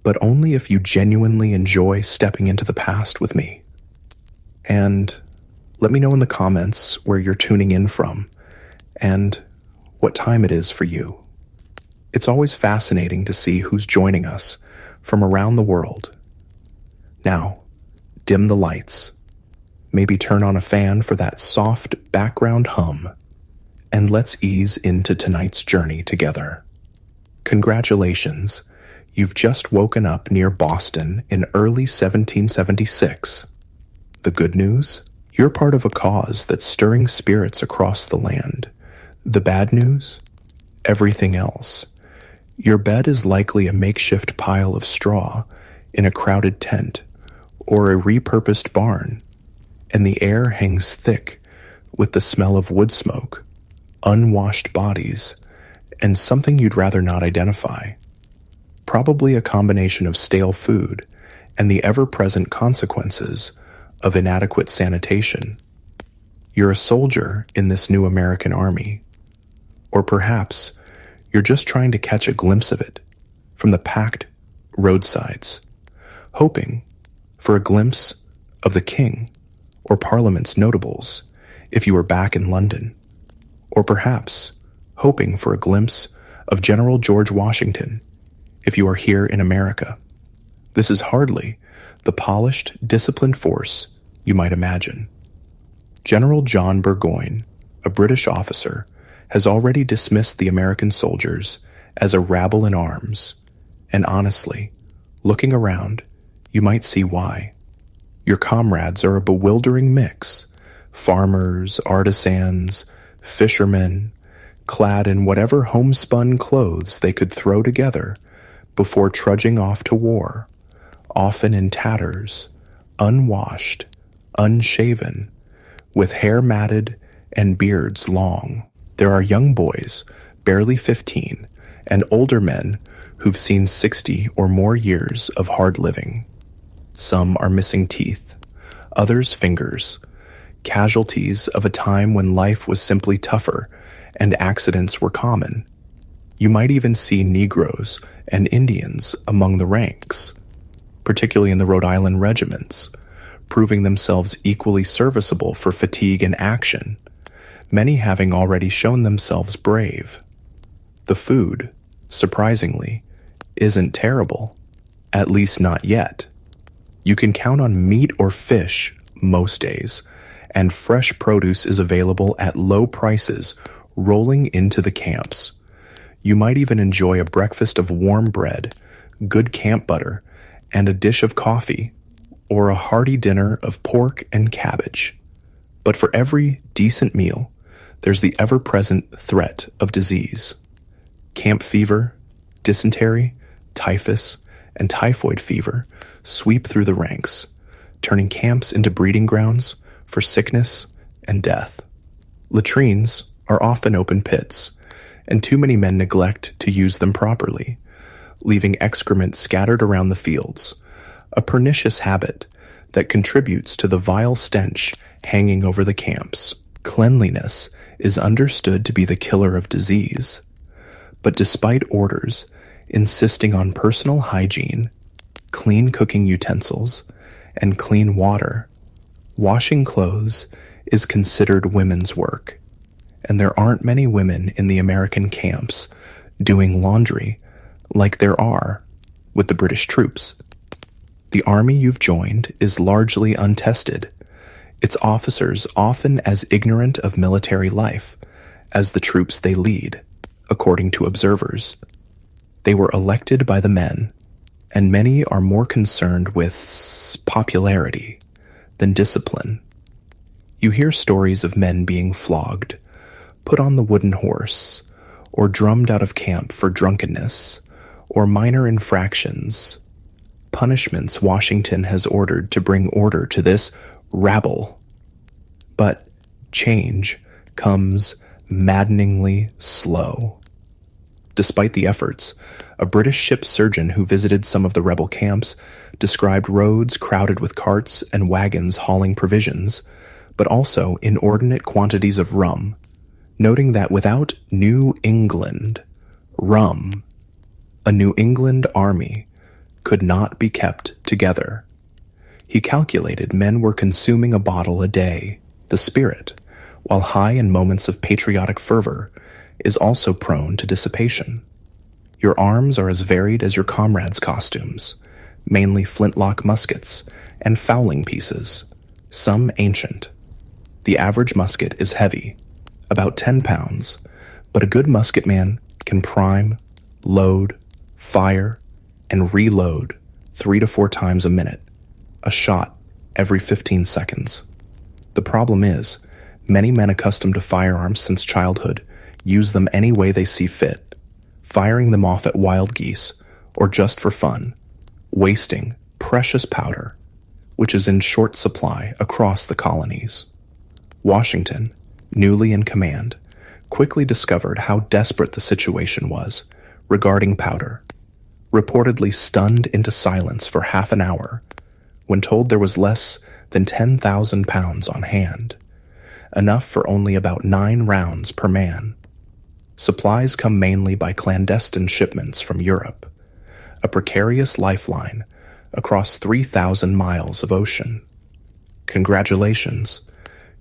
but only if you genuinely enjoy stepping into the past with me. And let me know in the comments where you're tuning in from and what time it is for you. It's always fascinating to see who's joining us from around the world. Now, dim the lights, maybe turn on a fan for that soft background hum, and let's ease into tonight's journey together. Congratulations, you've just woken up near Boston in early 1776. The good news? You're part of a cause that's stirring spirits across the land. The bad news? Everything else. Your bed is likely a makeshift pile of straw in a crowded tent or a repurposed barn, and the air hangs thick with the smell of wood smoke, unwashed bodies, and something you'd rather not identify. Probably a combination of stale food and the ever-present consequences of inadequate sanitation. You're a soldier in this new American army. Or perhaps you're just trying to catch a glimpse of it from the packed roadsides, hoping for a glimpse of the King or Parliament's notables if you were back in London. Or perhaps hoping for a glimpse of General George Washington if you are here in America. This is hardly the polished, disciplined force you might imagine. General John Burgoyne, a British officer, has already dismissed the American soldiers as a rabble in arms, and honestly, looking around, you might see why. Your comrades are a bewildering mix: farmers, artisans, fishermen, clad in whatever homespun clothes they could throw together before trudging off to war, often in tatters, unwashed, unshaven, with hair matted and beards long. There are young boys, barely 15, and older men who've seen 60 or more years of hard living. Some are missing teeth, others fingers, casualties of a time when life was simply tougher and accidents were common. You might even see Negroes and Indians among the ranks, particularly in the Rhode Island regiments, proving themselves equally serviceable for fatigue and action, many having already shown themselves brave. The food, surprisingly, isn't terrible, at least not yet. You can count on meat or fish most days, and fresh produce is available at low prices rolling into the camps. You might even enjoy a breakfast of warm bread, good camp butter, and a dish of coffee, or a hearty dinner of pork and cabbage. But for every decent meal, there's the ever-present threat of disease. Camp fever, dysentery, typhus, and typhoid fever sweep through the ranks, turning camps into breeding grounds for sickness and death. Latrines are often open pits, and too many men neglect to use them properly, leaving excrement scattered around the fields, a pernicious habit that contributes to the vile stench hanging over the camps. Cleanliness is understood to be the killer of disease, but despite orders insisting on personal hygiene, clean cooking utensils, and clean water, washing clothes is considered women's work, and there aren't many women in the American camps doing laundry like there are with the British troops. The army you've joined is largely untested, its officers often as ignorant of military life as the troops they lead, according to observers. They were elected by the men, and many are more concerned with popularity than discipline. You hear stories of men being flogged, put on the wooden horse, or drummed out of camp for drunkenness, or minor infractions. Punishments Washington has ordered to bring order to this rabble. But change comes maddeningly slow. Despite the efforts, a British ship surgeon who visited some of the rebel camps described roads crowded with carts and wagons hauling provisions, but also inordinate quantities of rum, noting that without New England rum, a New England army could not be kept together. He calculated men were consuming a bottle a day. The spirit, while high in moments of patriotic fervor, is also prone to dissipation. Your arms are as varied as your comrades' costumes, mainly flintlock muskets and fowling pieces, some ancient. The average musket is heavy, about 10 pounds, but a good musketman can prime, load, fire, and reload 3 to 4 times a minute, a shot every 15 seconds. The problem is, many men accustomed to firearms since childhood use them any way they see fit, firing them off at wild geese or just for fun, wasting precious powder, which is in short supply across the colonies. Washington, newly in command, quickly discovered how desperate the situation was regarding powder, reportedly stunned into silence for half an hour when told there was less than 10,000 pounds on hand, enough for only about 9 rounds per man. Supplies come mainly by clandestine shipments from Europe, a precarious lifeline across 3,000 miles of ocean. Congratulations,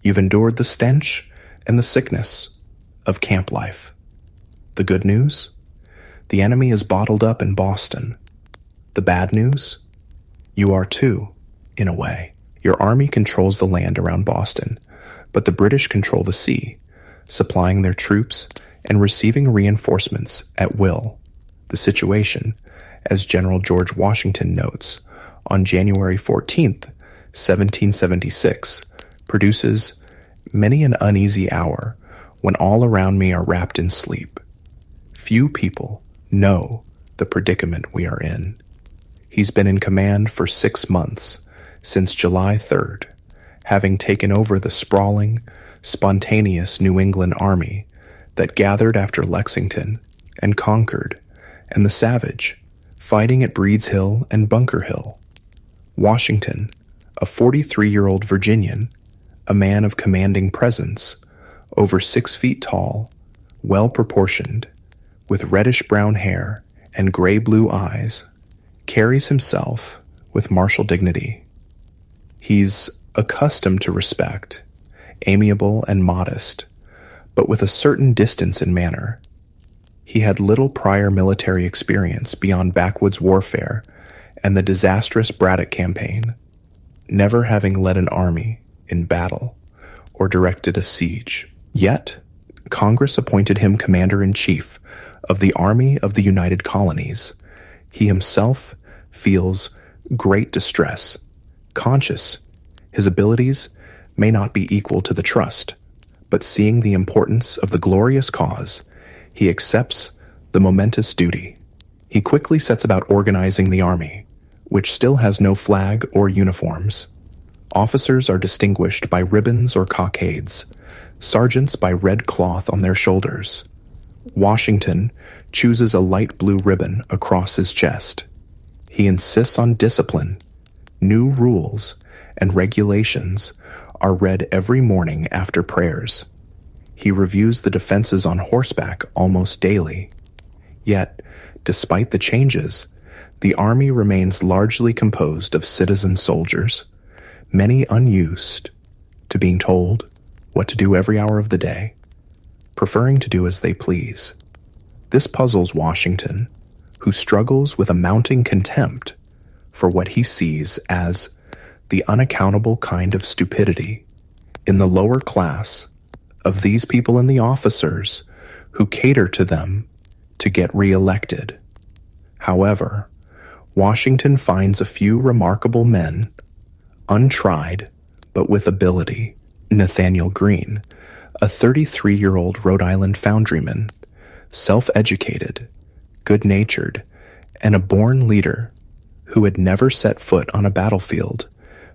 you've endured the stench and the sickness of camp life. The good news? The enemy is bottled up in Boston. The bad news? You are too, in a way. Your army controls the land around Boston, but the British control the sea, supplying their troops and receiving reinforcements at will. The situation, as General George Washington notes, on January 14th, 1776, produces many an uneasy hour when all around me are wrapped in sleep. Few people know the predicament we are in. He's been in command for 6 months, since July 3rd, having taken over the sprawling, spontaneous New England army that gathered after Lexington and Concord, and the savage, fighting at Breed's Hill and Bunker Hill. Washington, a 43-year-old Virginian, a man of commanding presence, over 6 feet tall, well-proportioned, with reddish-brown hair and gray-blue eyes, carries himself with martial dignity. He's accustomed to respect, amiable and modest, but with a certain distance in manner. He had little prior military experience beyond backwoods warfare and the disastrous Braddock campaign, never having led an army in battle or directed a siege. Yet, Congress appointed him commander-in-chief of the Army of the United Colonies. He himself feels great distress, conscious his abilities may not be equal to the trust, but seeing the importance of the glorious cause, he accepts the momentous duty. He quickly sets about organizing the army, which still has no flag or uniforms. Officers are distinguished by ribbons or cockades, sergeants by red cloth on their shoulders. Washington chooses a light blue ribbon across his chest. He insists on discipline. New rules and regulations are read every morning after prayers. He reviews the defenses on horseback almost daily. Yet, despite the changes, the army remains largely composed of citizen soldiers, many unused to being told what to do every hour of the day, preferring to do as they please. This puzzles Washington, who struggles with a mounting contempt for what he sees as the unaccountable kind of stupidity in the lower class of these people and the officers who cater to them to get reelected. However, Washington finds a few remarkable men, untried but with ability. Nathaniel Greene, a 33-year-old Rhode Island foundryman, self-educated, good-natured, and a born leader who had never set foot on a battlefield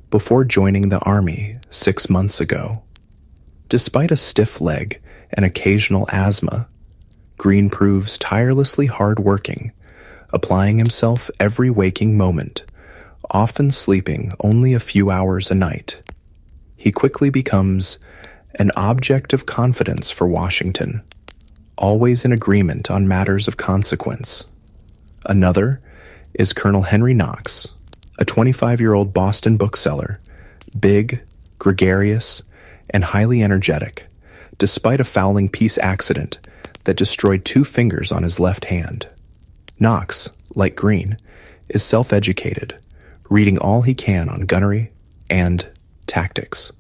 before joining the army 6 months ago. Despite a stiff leg and occasional asthma, Greene proves tirelessly hard-working, applying himself every waking moment, often sleeping only a few hours a night. He quickly becomes an object of confidence for Washington, always in agreement on matters of consequence. Another is Colonel Henry Knox, a 25-year-old Boston bookseller, big, gregarious, and highly energetic, despite a fouling peace accident that destroyed 2 fingers on his left hand. Knox, like Greene, is self-educated, reading all he can on gunnery and tactics.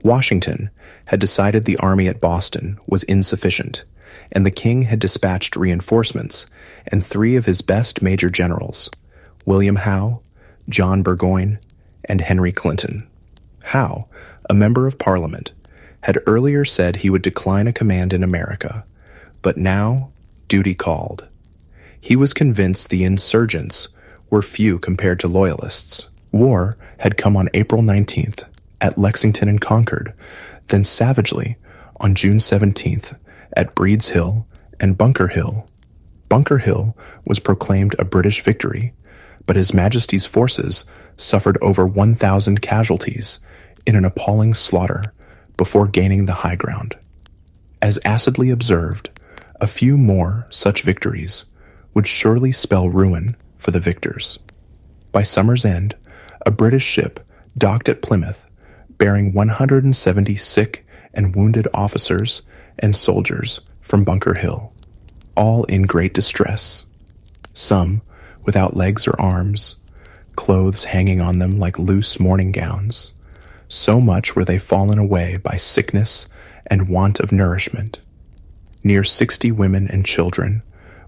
Washington had decided the army at Boston was insufficient, and the king had dispatched reinforcements and 3 of his best major generals, William Howe, John Burgoyne, and Henry Clinton. Howe, a member of Parliament, had earlier said he would decline a command in America, but now duty called. He was convinced the insurgents were few compared to loyalists. War had come on April 19th at Lexington and Concord, then savagely on June 17th at Breed's Hill and Bunker Hill. Bunker Hill was proclaimed a British victory, but His Majesty's forces suffered over 1,000 casualties in an appalling slaughter before gaining the high ground. As acidly observed, a few more such victories would surely spell ruin for the victors. By summer's end, a British ship docked at Plymouth, bearing 170 sick and wounded officers and soldiers from Bunker Hill, all in great distress, some without legs or arms, clothes hanging on them like loose morning gowns. So much were they fallen away by sickness and want of nourishment. Near 60 women and children,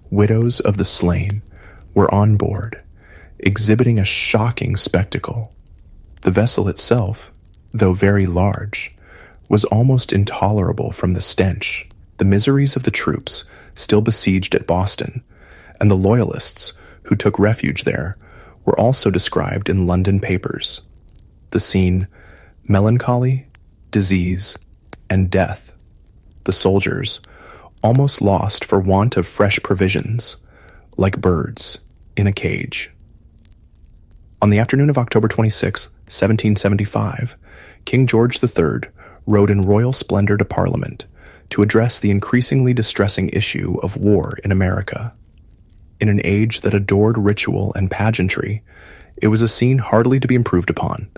widows of the slain, were on board, exhibiting a shocking spectacle. The vessel itself, though very large, was almost intolerable from the stench. The miseries of the troops still besieged at Boston, and the Loyalists who took refuge there, were also described in London papers. The scene: melancholy, disease, and death. The soldiers, almost lost for want of fresh provisions, like birds in a cage. On the afternoon of October 26, 1775, King George III rode in royal splendor to Parliament to address the increasingly distressing issue of war in America. In an age that adored ritual and pageantry, it was a scene hardly to be improved upon,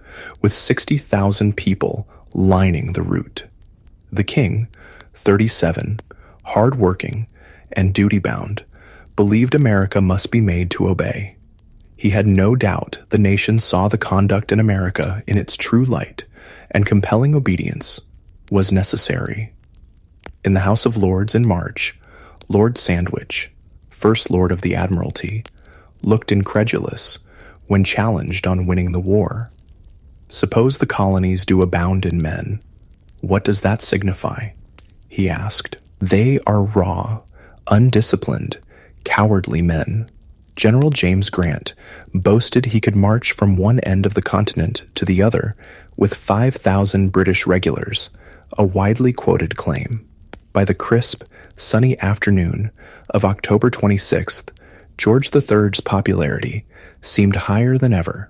with 60,000 people lining the route. The king, 37, hard-working, and duty-bound, believed America must be made to obey. He had no doubt the nation saw the conduct in America in its true light, and compelling obedience was necessary. In the House of Lords in March, Lord Sandwich, First Lord of the Admiralty, looked incredulous when challenged on winning the war. "Suppose the colonies do abound in men. What does that signify?" he asked. "They are raw, undisciplined, cowardly men." General James Grant boasted he could march from one end of the continent to the other with 5,000 British regulars, a widely quoted claim. By the crisp, sunny afternoon of October 26th, George III's popularity seemed higher than ever.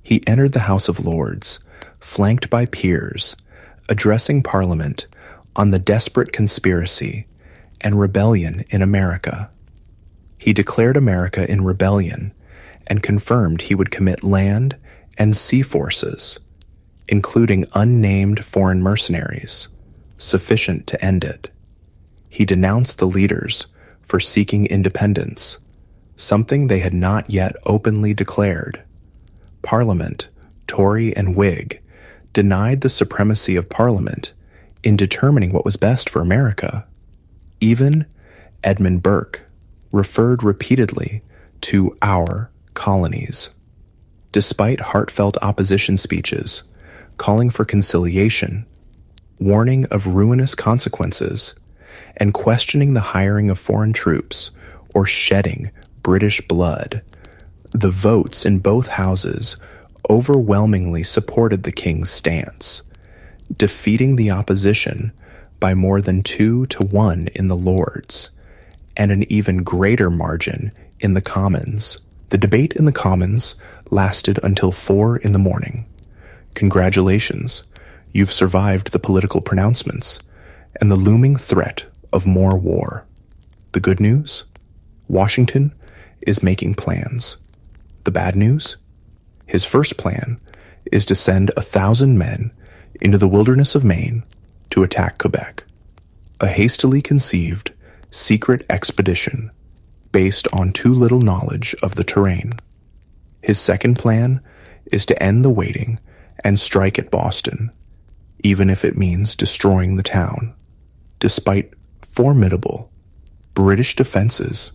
He entered the House of Lords, flanked by peers, addressing Parliament on the desperate conspiracy and rebellion in America. He declared America in rebellion and confirmed he would commit land and sea forces, including unnamed foreign mercenaries, sufficient to end it. He denounced the leaders for seeking independence, something they had not yet openly declared. Parliament, Tory and Whig, denied the supremacy of Parliament in determining what was best for America. Even Edmund Burke referred repeatedly to our colonies. Despite heartfelt opposition speeches, calling for conciliation, warning of ruinous consequences, and questioning the hiring of foreign troops or shedding British blood, the votes in both houses overwhelmingly supported the king's stance, defeating the opposition by more than 2-1 in the Lords, and an even greater margin in the Commons. The debate in the Commons lasted until 4 in the morning. Congratulations, you've survived the political pronouncements and the looming threat of more war. The good news? Washington is making plans. The bad news? His first plan is to send 1,000 men into the wilderness of Maine to attack Quebec, a hastily conceived, secret expedition based on too little knowledge of the terrain. His second plan is to end the waiting and strike at Boston, even if it means destroying the town, despite formidable British defenses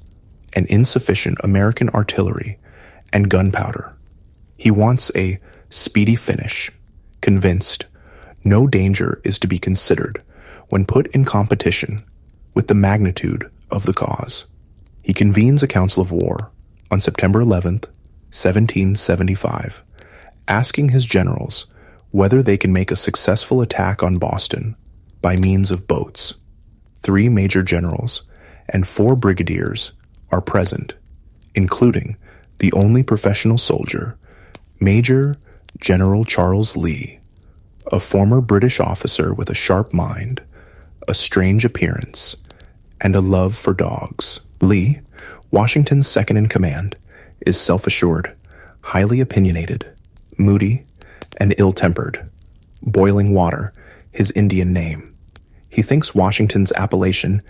and insufficient American artillery and gunpowder. He wants a speedy finish, convinced no danger is to be considered when put in competition with the magnitude of the cause. He convenes a council of war on September 11th, 1775, asking his generals whether they can make a successful attack on Boston by means of boats. 3 major generals and 4 brigadiers are present, including the only professional soldier, Major General Charles Lee, a former British officer with a sharp mind, a strange appearance, and a love for dogs. Lee, Washington's second-in-command, is self-assured, highly opinionated, moody, and ill-tempered. Boiling Water, his Indian name. He thinks Washington's appellation,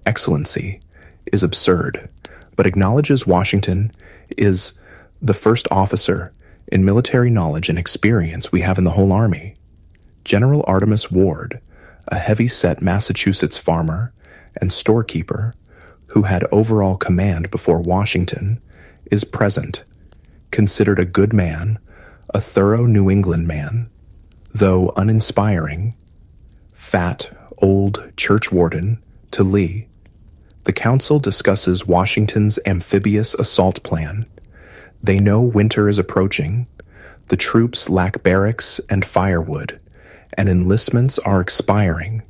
Excellency, is absurd, but acknowledges Washington is the first officer in military knowledge and experience we have in the whole army. General Artemus Ward, a heavy-set Massachusetts farmer and storekeeper who had overall command before Washington, is present, considered a good man, a thorough New England man, though uninspiring, fat, old church warden to Lee. The council discusses Washington's amphibious assault plan. They know winter is approaching, the troops lack barracks and firewood, and enlistments are expiring.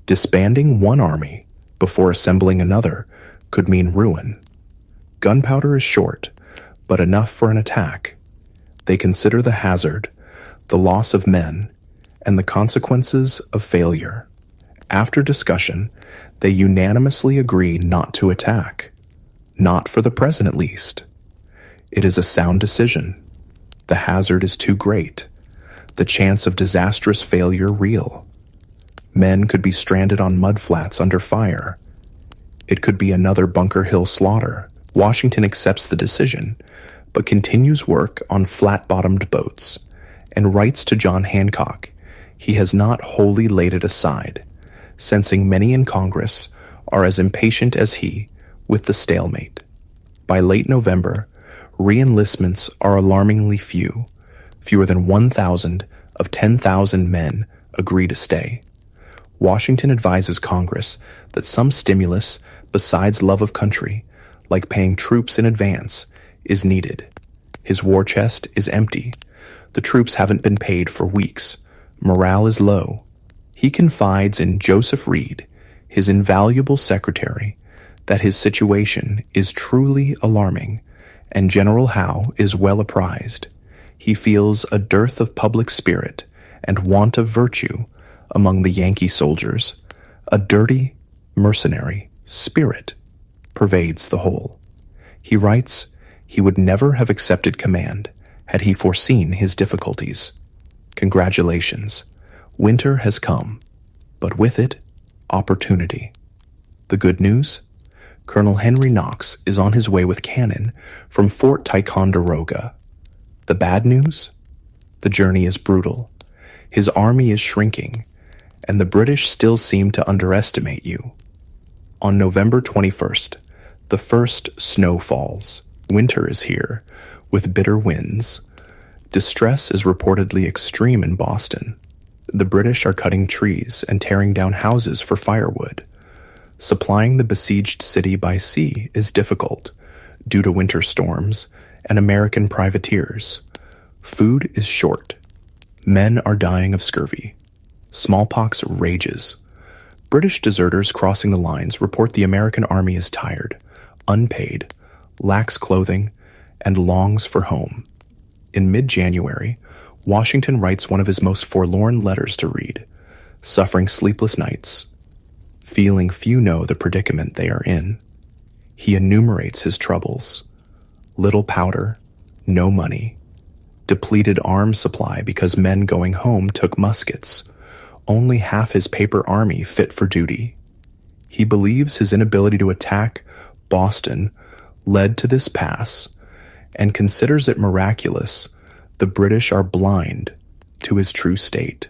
Disbanding one army before assembling another could mean ruin. Gunpowder is short, but enough for an attack. They consider the hazard, the loss of men, and the consequences of failure. After discussion, they unanimously agree not to attack. Not for the present, at least. It is a sound decision. The hazard is too great. The chance of disastrous failure real. Men could be stranded on mudflats under fire. It could be another Bunker Hill slaughter. Washington accepts the decision, but continues work on flat-bottomed boats, and writes to John Hancock he has not wholly laid it aside, sensing many in Congress are as impatient as he with the stalemate. By late November, re-enlistments are alarmingly few. Fewer than 1,000 of 10,000 men agree to stay. Washington advises Congress that some stimulus besides love of country, like paying troops in advance, is needed. His war chest is empty. The troops haven't been paid for weeks. Morale is low. He confides in Joseph Reed, his invaluable secretary, that his situation is truly alarming, and General Howe is well apprised. He feels a dearth of public spirit and want of virtue among the Yankee soldiers. A dirty, mercenary spirit pervades the whole. He writes he would never have accepted command had he foreseen his difficulties. Congratulations. Winter has come, but with it, opportunity. The good news? Colonel Henry Knox is on his way with cannon from Fort Ticonderoga. The bad news? The journey is brutal. His army is shrinking, and the British still seem to underestimate you. On November 21st, the first snow falls. Winter is here, with bitter winds. Distress is reportedly extreme in Boston. The British are cutting trees and tearing down houses for firewood. Supplying the besieged city by sea is difficult due to winter storms and American privateers. Food is short. Men are dying of scurvy. Smallpox rages. British deserters crossing the lines report the American army is tired, unpaid, lacks clothing, and longs for home. In mid-January, Washington writes one of his most forlorn letters to Reed, suffering sleepless nights, feeling few know the predicament they are in. He enumerates his troubles, Little powder, no money. Depleted arms supply because men going home took muskets. Only half his paper army fit for duty. He believes his inability to attack Boston led to this pass and considers it miraculous the British are blind to his true state.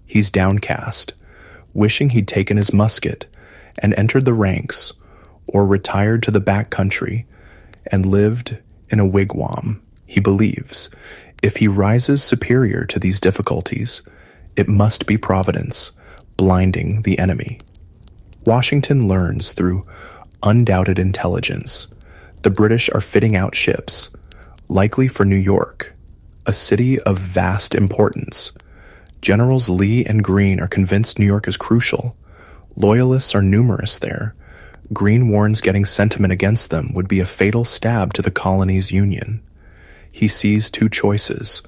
He's downcast, wishing he'd taken his musket and entered the ranks or retired to the back country and lived in a wigwam. He believes if he rises superior to these difficulties, it must be Providence blinding the enemy. Washington learns through undoubted intelligence the British are fitting out ships, likely for New York, a city of vast importance. Generals Lee and Greene are convinced New York is crucial. Loyalists are numerous there. Greene warns getting sentiment against them would be a fatal stab to the colony's union. He sees two choices: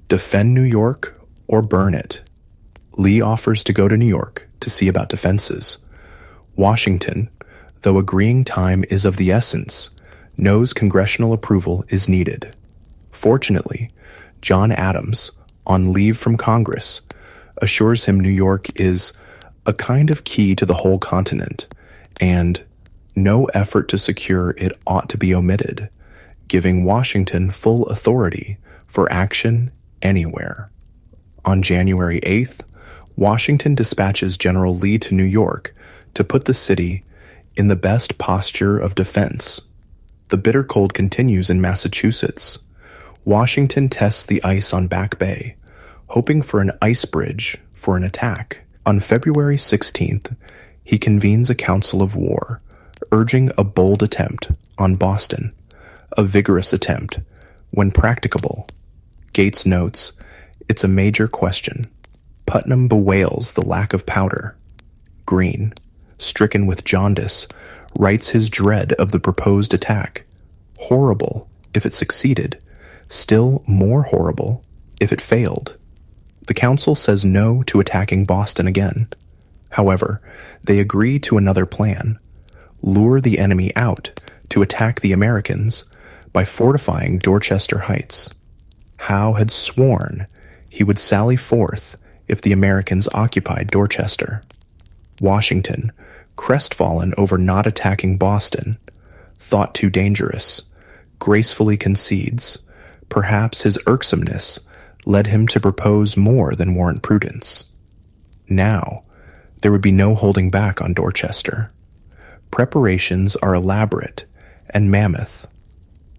defend New York or burn it. Lee offers to go to New York to see about defenses. Washington, though agreeing time is of the essence, knows congressional approval is needed. Fortunately, John Adams, on leave from Congress, assures him New York is a kind of key to the whole continent, and no effort to secure it ought to be omitted, giving Washington full authority for action anywhere. On January 8th, Washington dispatches General Lee to New York to put the city in the best posture of defense. The bitter cold continues in Massachusetts. Washington tests the ice on Back Bay, hoping for an ice bridge for an attack. On February 16th, he convenes a council of war, urging a bold attempt on Boston, a vigorous attempt, when practicable. Gates notes, it's a major question. Putnam bewails the lack of powder. Greene, stricken with jaundice, writes his dread of the proposed attack. Horrible if it succeeded, still more horrible if it failed. The council says no to attacking Boston again. However, they agree to another plan: lure the enemy out to attack the Americans by fortifying Dorchester Heights. Howe had sworn he would sally forth if the Americans occupied Dorchester. Washington, crestfallen over not attacking Boston, thought too dangerous, gracefully concedes. Perhaps his irksomeness led him to propose more than warrant prudence. Now, there would be no holding back on Dorchester. Preparations are elaborate and mammoth.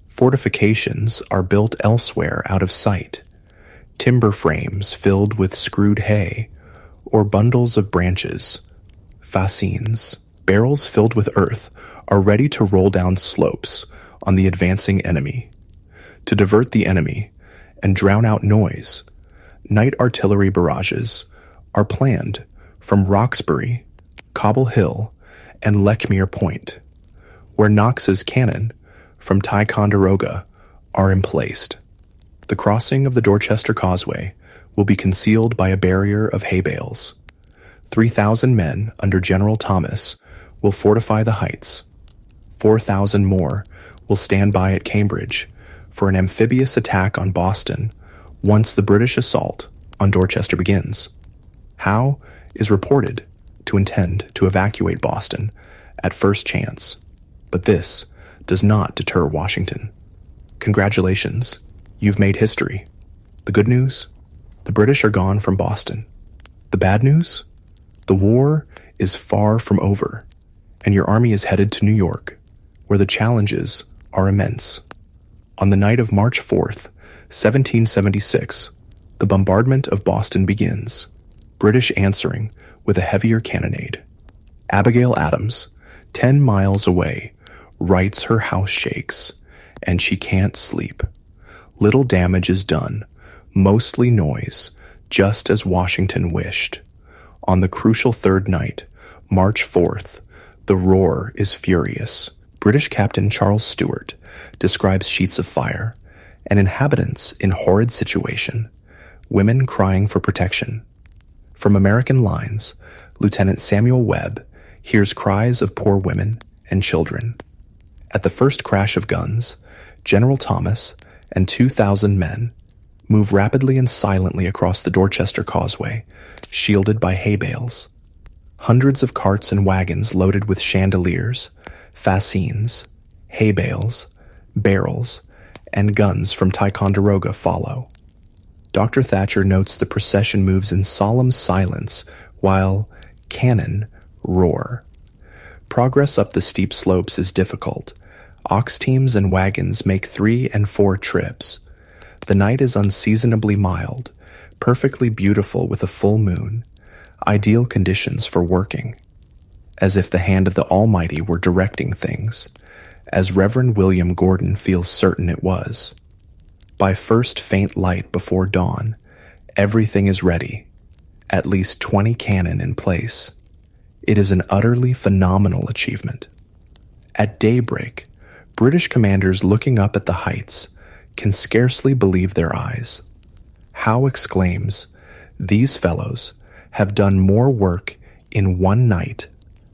Fortifications are built elsewhere out of sight. Timber frames filled with screwed hay, or bundles of branches, fascines, barrels filled with earth, are ready to roll down slopes on the advancing enemy. To divert the enemy and drown out noise, night artillery barrages are planned from Roxbury, Cobble Hill, and Lechmere Point, where Knox's cannon from Ticonderoga are emplaced. The crossing of the Dorchester Causeway will be concealed by a barrier of hay bales. 3,000 men under General Thomas will fortify the heights. 4,000 more will stand by at Cambridge for an amphibious attack on Boston once the British assault on Dorchester begins. Howe is reported to intend to evacuate Boston at first chance, but this does not deter Washington. Congratulations, you've made history. The good news? The British are gone from Boston. The bad news? The war is far from over, and your army is headed to New York, where the challenges are immense. On the night of March 4th, 1776, the bombardment of Boston begins, British answering with a heavier cannonade. Abigail Adams, 10 miles away, writes her house shakes, and she can't sleep. Little damage is done, mostly noise, just as Washington wished. On the crucial third night, March 4th, the roar is furious. British Captain Charles Stewart describes sheets of fire, and inhabitants in horrid situation, women crying for protection. From American lines, Lieutenant Samuel Webb hears cries of poor women and children. At the first crash of guns, General Thomas and 2,000 men move rapidly and silently across the Dorchester Causeway, shielded by hay bales. Hundreds of carts and wagons loaded with chandeliers, fascines, hay bales, barrels, and guns from Ticonderoga follow. Dr. Thatcher notes the procession moves in solemn silence while cannon roar. Progress up the steep slopes is difficult. Ox teams and wagons make 3 and 4 trips. The night is unseasonably mild, perfectly beautiful with a full moon, ideal conditions for working, as if the hand of the Almighty were directing things, as Reverend William Gordon feels certain it was. By first faint light before dawn, everything is ready, at least 20 cannon in place. It is an utterly phenomenal achievement. At daybreak, British commanders looking up at the heights can scarcely believe their eyes. Howe exclaims, "These fellows have done more work in one night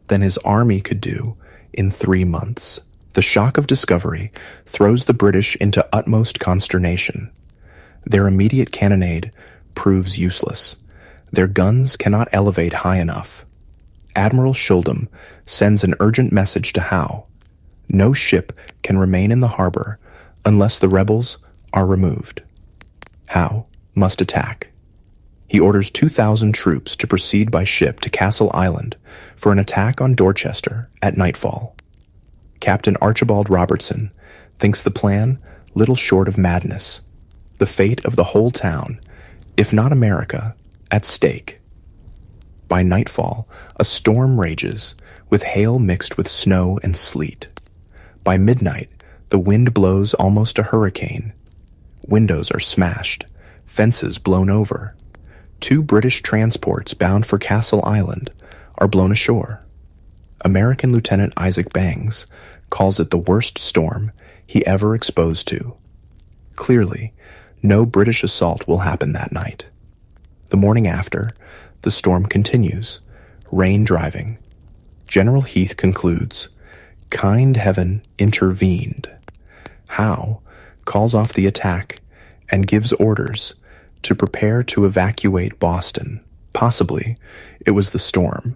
than his army could do in 3 months." The shock of discovery throws the British into utmost consternation. Their immediate cannonade proves useless. Their guns cannot elevate high enough. Admiral Shuldam sends an urgent message to Howe. No ship can remain in the harbor unless the rebels are removed. Howe must attack. He orders 2,000 troops to proceed by ship to Castle Island for an attack on Dorchester at nightfall. Captain Archibald Robertson thinks the plan little short of madness. The fate of the whole town, if not America, at stake. By nightfall, a storm rages, with hail mixed with snow and sleet. By midnight, the wind blows almost a hurricane. Windows are smashed, fences blown over. 2 British transports bound for Castle Island are blown ashore. American Lieutenant Isaac Bangs calls it the worst storm he ever exposed to. Clearly, no British assault will happen that night. The morning after, the storm continues, rain driving. General Heath concludes, "Kind heaven intervened." Howe calls off the attack and gives orders to prepare to evacuate Boston. Possibly, it was the storm,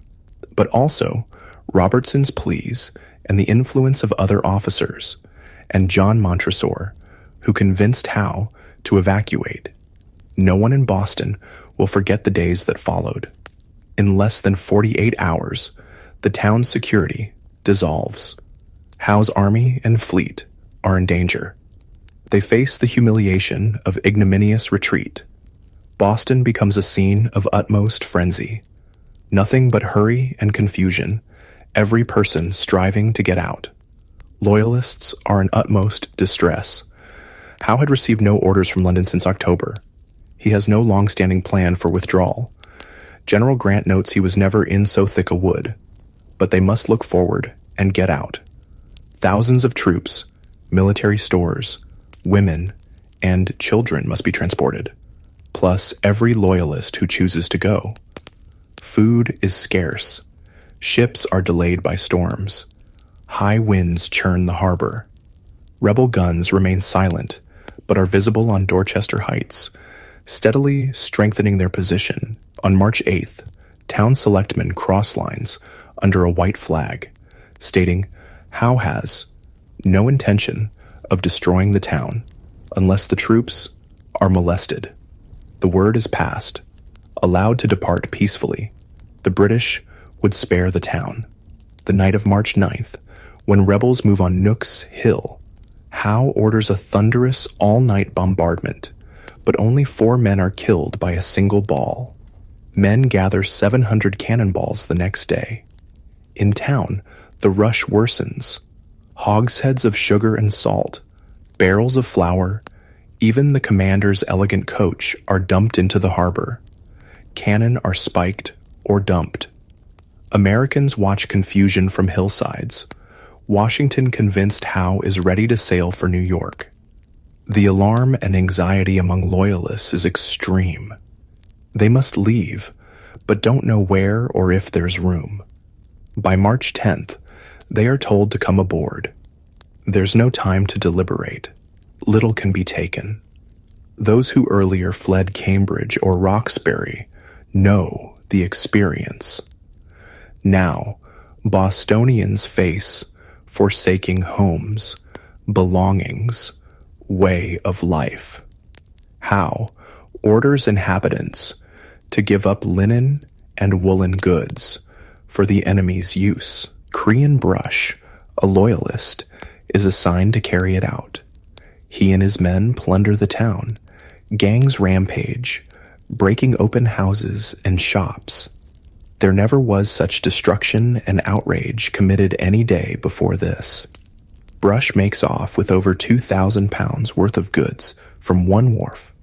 but also Robertson's pleas and the influence of other officers, and John Montresor, who convinced Howe to evacuate. No one in Boston will forget the days that followed. In less than 48 hours, the town's security dissolves. Howe's army and fleet are in danger. They face the humiliation of ignominious retreat. Boston becomes a scene of utmost frenzy. Nothing but hurry and confusion, every person striving to get out. Loyalists are in utmost distress. Howe had received no orders from London since October. He has no long-standing plan for withdrawal. General Grant notes he was never in so thick a wood, but they must look forward and get out. Thousands of troops, military stores, women, and children must be transported, plus every loyalist who chooses to go. Food is scarce. Ships are delayed by storms. High winds churn the harbor. Rebel guns remain silent, but are visible on Dorchester Heights, steadily strengthening their position. On March 8th, town selectmen cross lines under a white flag, stating, "Howe has no intention of destroying the town unless the troops are molested." The word is passed, allowed to depart peacefully. The British would spare the town. The night of March 9th, when rebels move on Nook's Hill, Howe orders a thunderous all-night bombardment, but only 4 men are killed by a single ball. Men gather 700 cannonballs the next day. In town, the rush worsens. Hogsheads of sugar and salt, barrels of flour, even the commander's elegant coach are dumped into the harbor. Cannon are spiked or dumped. Americans watch confusion from hillsides. Washington convinced Howe is ready to sail for New York. The alarm and anxiety among loyalists is extreme. They must leave, but don't know where or if there's room. By March 10th, they are told to come aboard. There's no time to deliberate. little can be taken. Those who earlier fled Cambridge or Roxbury know the experience. Now, Bostonians face forsaking homes, belongings, way of life. How orders inhabitants to give up linen and woolen goods for the enemy's use. Crean Brush, a loyalist, is assigned to carry it out. He and his men plunder the town. Gangs rampage, breaking open houses and shops. There never was such destruction and outrage committed any day before this. Brush makes off with over 2,000 pounds worth of goods from one wharf.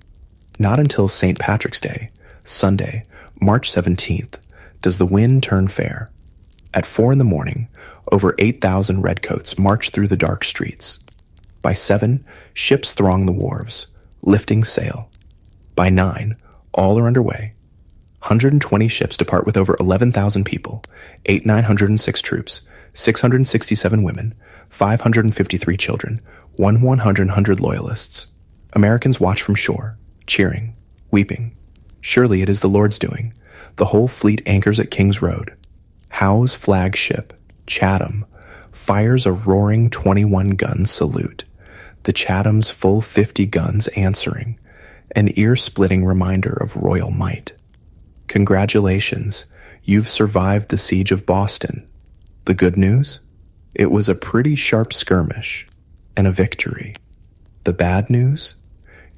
Not until St. Patrick's Day, Sunday, March 17th, does the wind turn fair. At 4 a.m, over 8,000 redcoats march through the dark streets. By 7, ships throng the wharves, lifting sail. By 9, all are underway. 120 ships depart with over 11,000 people, 906 troops, 667 women, 553 children, 100 loyalists. Americans watch from shore, cheering, weeping. Surely it is the Lord's doing. The whole fleet anchors at King's Road. Howe's flagship, Chatham, fires a roaring 21-gun salute, the Chatham's full 50 guns answering, an ear-splitting reminder of royal might. Congratulations, you've survived the siege of Boston. The good news? It was a pretty sharp skirmish, and a victory. The bad news?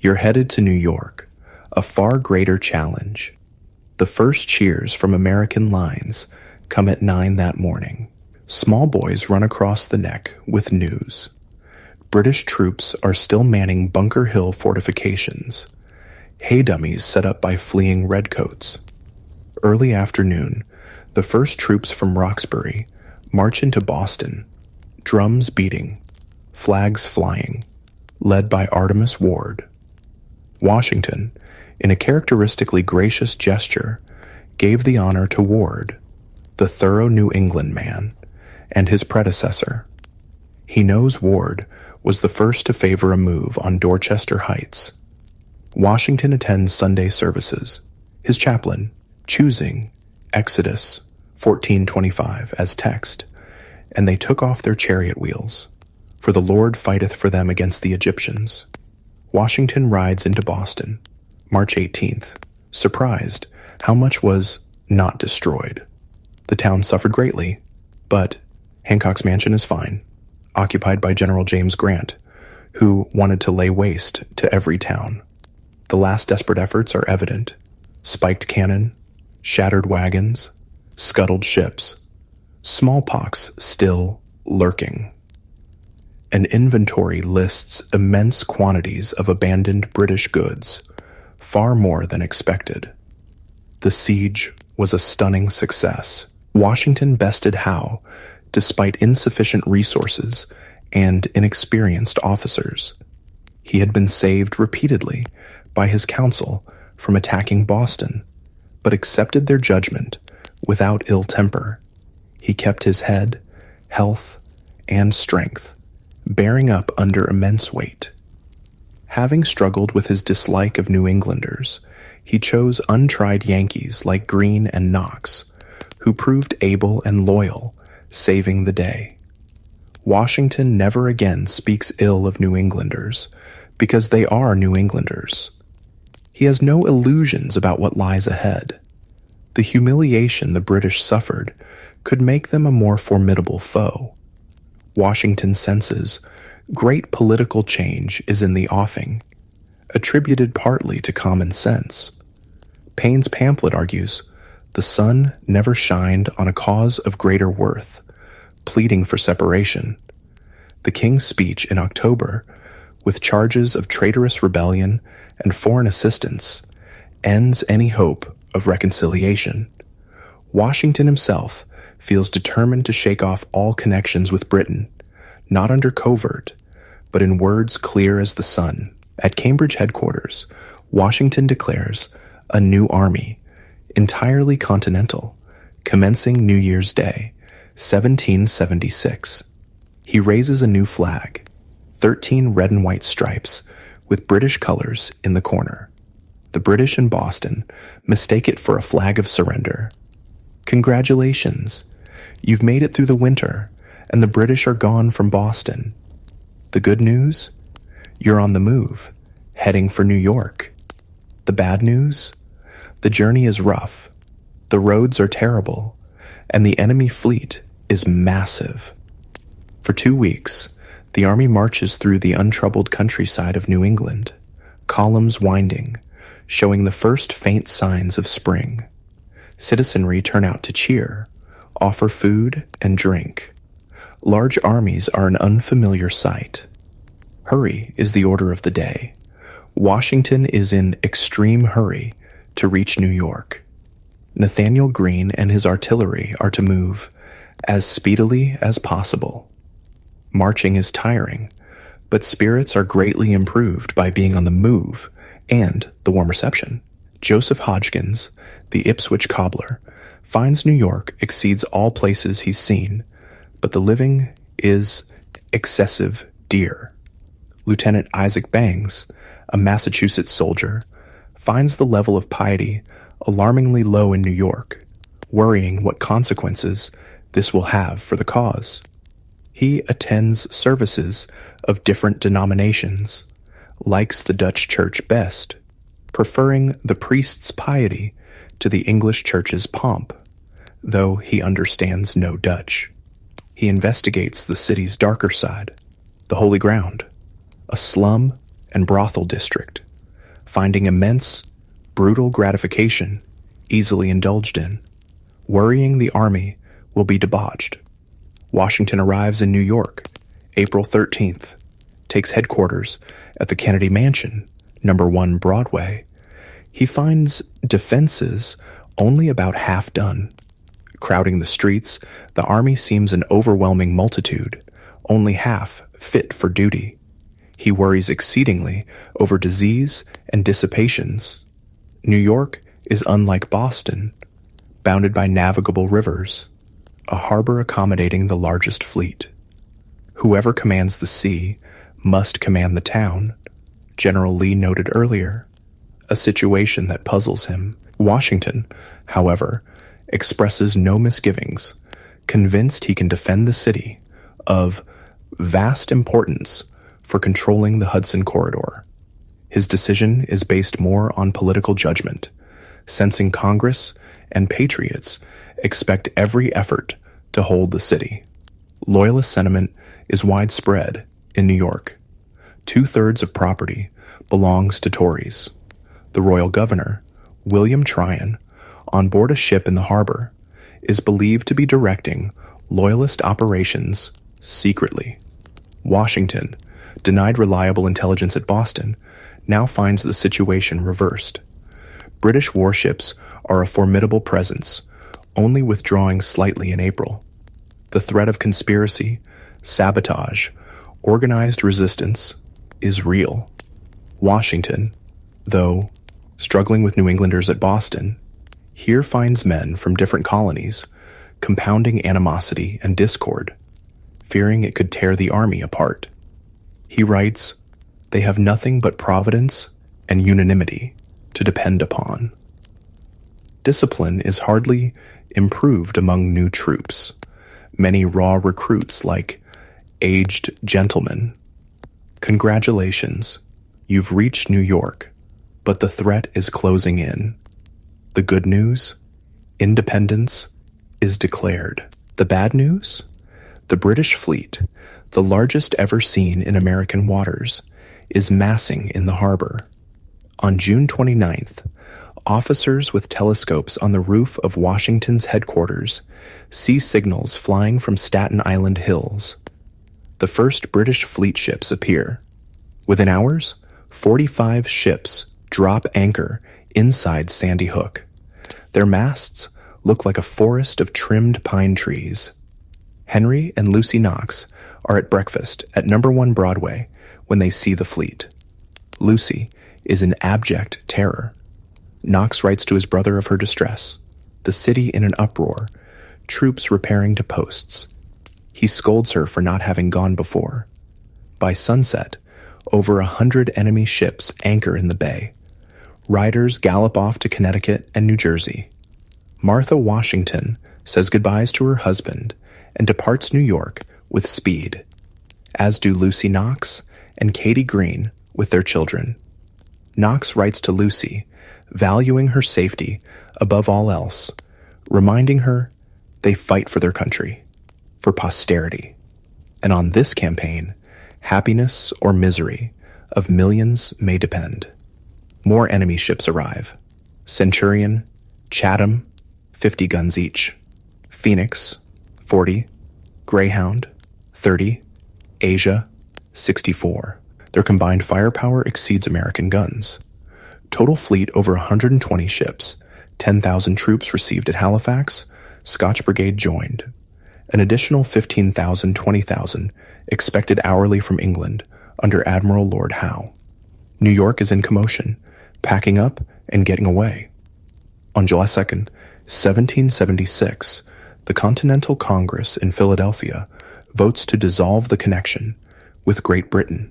You're headed to New York, a far greater challenge. The first cheers from American lines come at 9 that morning. Small boys run across the neck with news. British troops are still manning Bunker Hill fortifications. Hay dummies set up by fleeing redcoats. Early afternoon, the first troops from Roxbury march into Boston, drums beating, flags flying, led by Artemus Ward. Washington, in a characteristically gracious gesture, gave the honor to Ward, the thorough New England man, and his predecessor. He knows Ward was the first to favor a move on Dorchester Heights. Washington attends Sunday services, his chaplain choosing Exodus 14:25 as text, and they took off their chariot wheels, for the Lord fighteth for them against the Egyptians. Washington rides into Boston, March 18th, surprised how much was not destroyed. The town suffered greatly, but Hancock's mansion is fine, occupied by General James Grant, who wanted to lay waste to every town. The last desperate efforts are evident. Spiked cannon, shattered wagons, scuttled ships, smallpox still lurking. An inventory lists immense quantities of abandoned British goods, far more than expected. The siege was a stunning success. Washington bested Howe, despite insufficient resources and inexperienced officers. He had been saved repeatedly by his council from attacking Boston, but accepted their judgment without ill temper. He kept his head, health, and strength, bearing up under immense weight. Having struggled with his dislike of New Englanders, he chose untried Yankees like Greene and Knox, who proved able and loyal, saving the day. Washington never again speaks ill of New Englanders, because they are New Englanders. He has no illusions about what lies ahead. The humiliation the British suffered could make them a more formidable foe. Washington senses great political change is in the offing, attributed partly to common sense. Paine's pamphlet argues, the sun never shined on a cause of greater worth, pleading for separation. The King's speech in October, with charges of traitorous rebellion and foreign assistance, ends any hope of reconciliation. Washington himself feels determined to shake off all connections with Britain, not under covert, but in words clear as the sun. At Cambridge headquarters, Washington declares a new army, entirely continental, commencing New Year's Day, 1776. He raises a new flag, 13 red and white stripes with British colors in the corner. The British in Boston mistake it for a flag of surrender. Congratulations! You've made it through the winter, and the British are gone from Boston. The good news? You're on the move, heading for New York. The bad news? The journey is rough, the roads are terrible, and the enemy fleet is massive. For 2 weeks, the army marches through the untroubled countryside of New England, columns winding, showing the first faint signs of spring. Citizenry turn out to cheer, offer food and drink. Large armies are an unfamiliar sight. Hurry is the order of the day. Washington is in extreme hurry to reach New York. Nathanael Greene and his artillery are to move as speedily as possible. Marching is tiring, but spirits are greatly improved by being on the move and the warm reception. Joseph Hodgkins, the Ipswich cobbler, finds New York exceeds all places he's seen, but the living is excessive dear. Lieutenant Isaac Bangs, a Massachusetts soldier, finds the level of piety alarmingly low in New York, worrying what consequences this will have for the cause. He attends services of different denominations, likes the Dutch church best, preferring the priest's piety to the English church's pomp, though he understands no Dutch. He investigates the city's darker side, the Holy Ground, a slum and brothel district, finding immense, brutal gratification easily indulged in. Worrying the army will be debauched. Washington arrives in New York, April 13th, takes headquarters at the Kennedy Mansion, number 1 Broadway. He finds defenses only about half done. Crowding the streets, the army seems an overwhelming multitude, only half fit for duty. He worries exceedingly over disease and dissipations. New York is unlike Boston, bounded by navigable rivers, a harbor accommodating the largest fleet. Whoever commands the sea must command the town, General Lee noted earlier, a situation that puzzles him. Washington, however, expresses no misgivings, convinced he can defend the city of vast importance for controlling the Hudson Corridor. His decision is based more on political judgment, sensing Congress and patriots expect every effort to hold the city. Loyalist sentiment is widespread in New York. 2/3 of property belongs to Tories. The royal governor, William Tryon, on board a ship in the harbor, is believed to be directing Loyalist operations secretly. Washington, denied reliable intelligence at Boston, now finds the situation reversed. British warships are a formidable presence, only withdrawing slightly in April. The threat of conspiracy, sabotage, organized resistance is real. Washington, though struggling with New Englanders at Boston, here finds men from different colonies, compounding animosity and discord, fearing it could tear the army apart. He writes, "They have nothing but providence and unanimity to depend upon." Discipline is hardly improved among new troops. Many raw recruits like aged gentlemen. Congratulations, you've reached New York, but the threat is closing in. The good news? Independence is declared. The bad news? The British fleet, the largest ever seen in American waters, is massing in the harbor. On June 29th, officers with telescopes on the roof of Washington's headquarters see signals flying from Staten Island hills. The first British fleet ships appear. Within hours, 45 ships drop anchor inside Sandy Hook. Their masts look like a forest of trimmed pine trees. Henry and Lucy Knox are at breakfast at number 1 Broadway when they see the fleet. Lucy is in abject terror. Knox writes to his brother of her distress, the city in an uproar, troops repairing to posts. He scolds her for not having gone before. By sunset, over 100 enemy ships anchor in the bay. Riders gallop off to Connecticut and New Jersey. Martha Washington says goodbyes to her husband and departs New York with speed, as do Lucy Knox and Katie Green with their children. Knox writes to Lucy, valuing her safety above all else, reminding her they fight for their country, for posterity. And on this campaign, happiness or misery of millions may depend. More enemy ships arrive. Centurion, Chatham, 50 guns each. Phoenix, 40. Greyhound, 30. Asia, 64. Their combined firepower exceeds American guns. Total fleet over 120 ships, 10,000 troops received at Halifax, Scotch Brigade joined. An additional 15,000, 20,000 expected hourly from England under Admiral Lord Howe. New York is in commotion, packing up and getting away. On July 2nd, 1776, the Continental Congress in Philadelphia votes to dissolve the connection with Great Britain.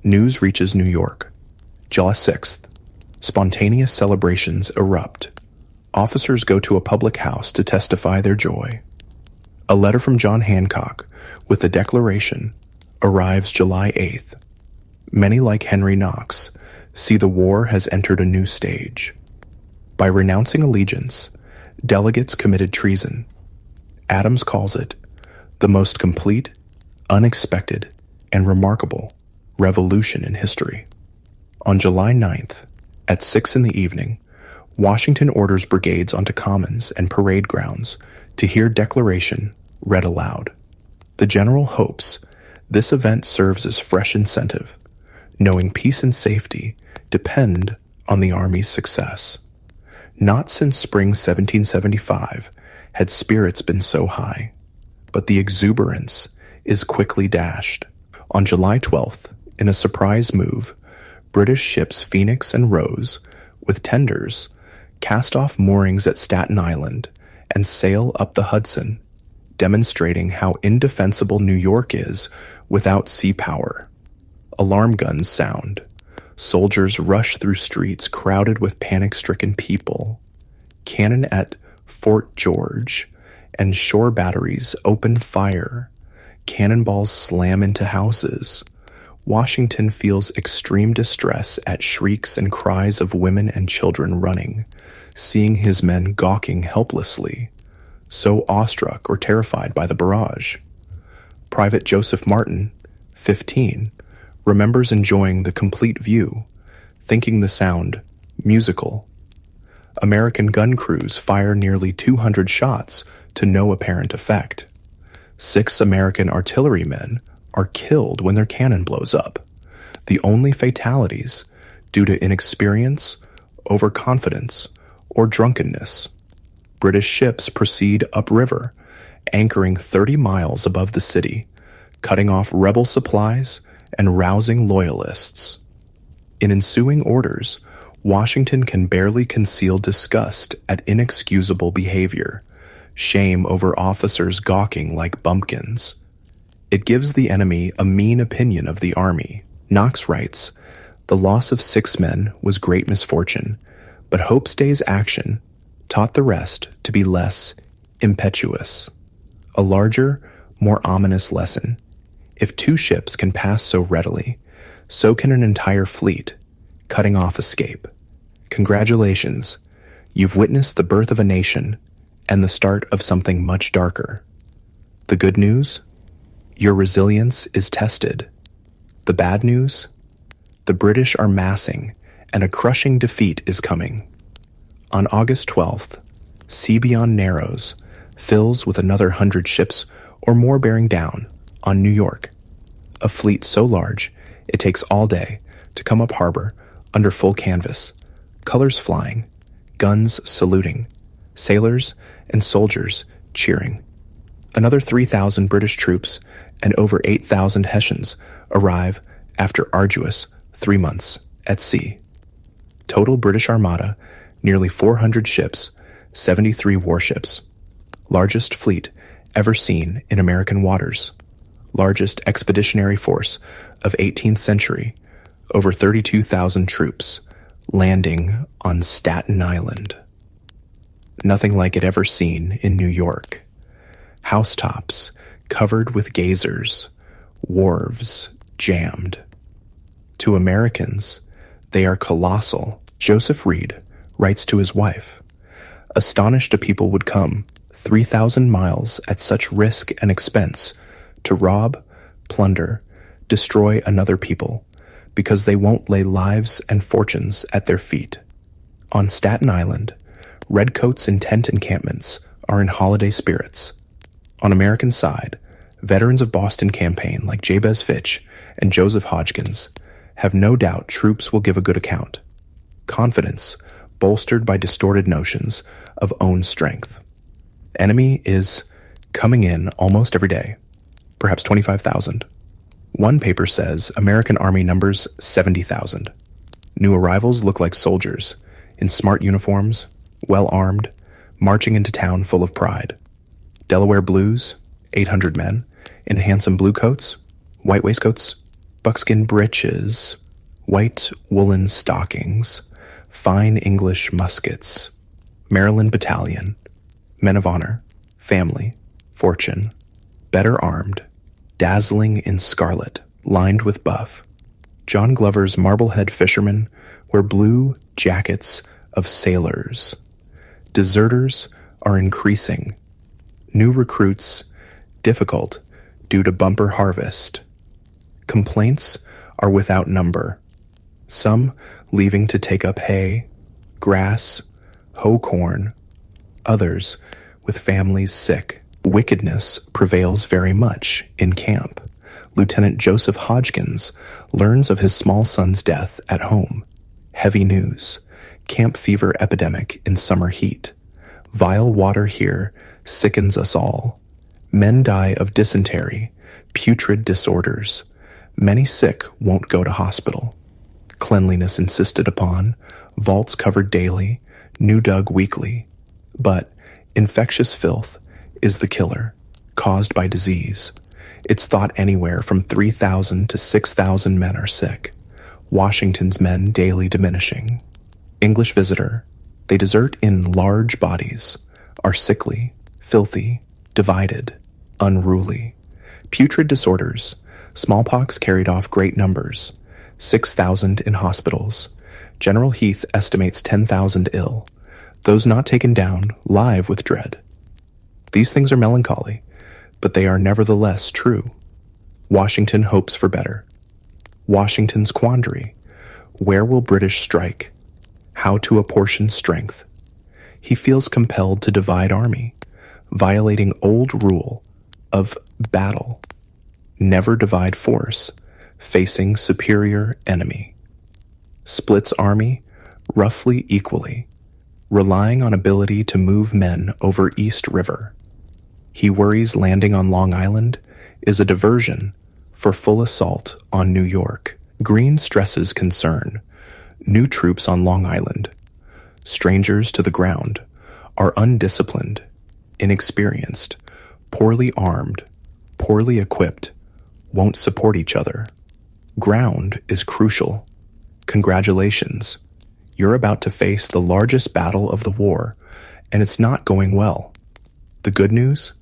News reaches New York. July 6th, spontaneous celebrations erupt. Officers go to a public house to testify their joy. A letter from John Hancock with the Declaration arrives July 8th. Many, like Henry Knox, see the war has entered a new stage. By renouncing allegiance, delegates committed treason. Adams calls it the most complete, unexpected, and remarkable revolution in history. On July 9th, at 6 p.m, Washington orders brigades onto commons and parade grounds to hear Declaration read aloud. The general hopes this event serves as fresh incentive, knowing peace and safety depend on the Army's success. Not since spring 1775 had spirits been so high, but the exuberance is quickly dashed. On July 12th, in a surprise move, British ships Phoenix and Rose, with tenders, cast off moorings at Staten Island and sail up the Hudson, demonstrating how indefensible New York is without sea power. Alarm guns sound. Soldiers rush through streets crowded with panic-stricken people. Cannon at Fort George and shore batteries open fire. Cannonballs slam into houses. Washington feels extreme distress at shrieks and cries of women and children running, seeing his men gawking helplessly, so awestruck or terrified by the barrage. Private Joseph Martin, 15, remembers enjoying the complete view, thinking the sound musical. American gun crews fire nearly 200 shots to no apparent effect. 6 American artillerymen are killed when their cannon blows up, the only fatalities due to inexperience, overconfidence, or drunkenness. British ships proceed upriver, anchoring 30 miles above the city, cutting off rebel supplies and rousing loyalists. In ensuing orders, Washington can barely conceal disgust at inexcusable behavior, shame over officers gawking like bumpkins. It gives the enemy a mean opinion of the army. Knox writes, "The loss of 6 men was great misfortune, but Hope's day's action taught the rest to be less impetuous. A larger, more ominous lesson. If 2 ships can pass so readily, so can an entire fleet, cutting off escape. Congratulations, you've witnessed the birth of a nation and the start of something much darker. The good news? Your resilience is tested. The bad news? The British are massing, and a crushing defeat is coming." On August 12th, sea beyond Narrows fills with another 100 ships or more bearing down on New York, a fleet so large it takes all day to come up harbor under full canvas, colors flying, guns saluting, sailors and soldiers cheering. Another 3,000 British troops and over 8,000 Hessians arrive after arduous 3 months at sea. Total British Armada, nearly 400 ships, 73 warships. Largest fleet ever seen in American waters. Largest expeditionary force of 18th century, over 32,000 troops landing on Staten Island. Nothing like it ever seen in New York. Housetops covered with gazers, wharves jammed. To Americans, they are colossal. Joseph Reed writes to his wife, astonished a people would come 3,000 miles at such risk and expense to rob, plunder, destroy another people, because they won't lay lives and fortunes at their feet. On Staten Island, redcoats in tent encampments are in holiday spirits. On American side, veterans of Boston campaign like Jabez Fitch and Joseph Hodgkins have no doubt troops will give a good account. Confidence bolstered by distorted notions of own strength. Enemy is coming in almost every day, perhaps 25,000. One paper says American Army numbers 70,000. New arrivals look like soldiers, in smart uniforms, well-armed, marching into town full of pride. Delaware Blues, 800 men, in handsome blue coats, white waistcoats, buckskin breeches, white woolen stockings, fine English muskets, Maryland Battalion, men of honor, family, fortune, better armed, dazzling in scarlet, lined with buff. John Glover's Marblehead fishermen wear blue jackets of sailors. Deserters are increasing. New recruits difficult due to bumper harvest. Complaints are without number. Some leaving to take up hay, grass, hoe corn, others with families sick. Wickedness prevails very much in camp. Lieutenant Joseph Hodgkins learns of his small son's death at home. Heavy news. Camp fever epidemic in summer heat. Vile water here sickens us all. Men die of dysentery, putrid disorders. Many sick won't go to hospital. Cleanliness insisted upon, vaults covered daily, new dug weekly. But infectious filth is the killer, caused by disease. It's thought anywhere from 3,000 to 6,000 men are sick. Washington's men daily diminishing. English visitor, they desert in large bodies, are sickly, filthy, divided, unruly. Putrid disorders, smallpox carried off great numbers, 6,000 in hospitals. General Heath estimates 10,000 ill, those not taken down live with dread. These things are melancholy, but they are nevertheless true. Washington hopes for better. Washington's quandary. Where will British strike? How to apportion strength? He feels compelled to divide army, violating old rule of battle. Never divide force, facing superior enemy. Splits army roughly equally, relying on ability to move men over East River. He worries landing on Long Island is a diversion for full assault on New York. Greene stresses concern. New troops on Long Island, strangers to the ground, are undisciplined, inexperienced, poorly armed, poorly equipped, won't support each other. Ground is crucial. Congratulations. You're about to face the largest battle of the war, and it's not going well. The good news?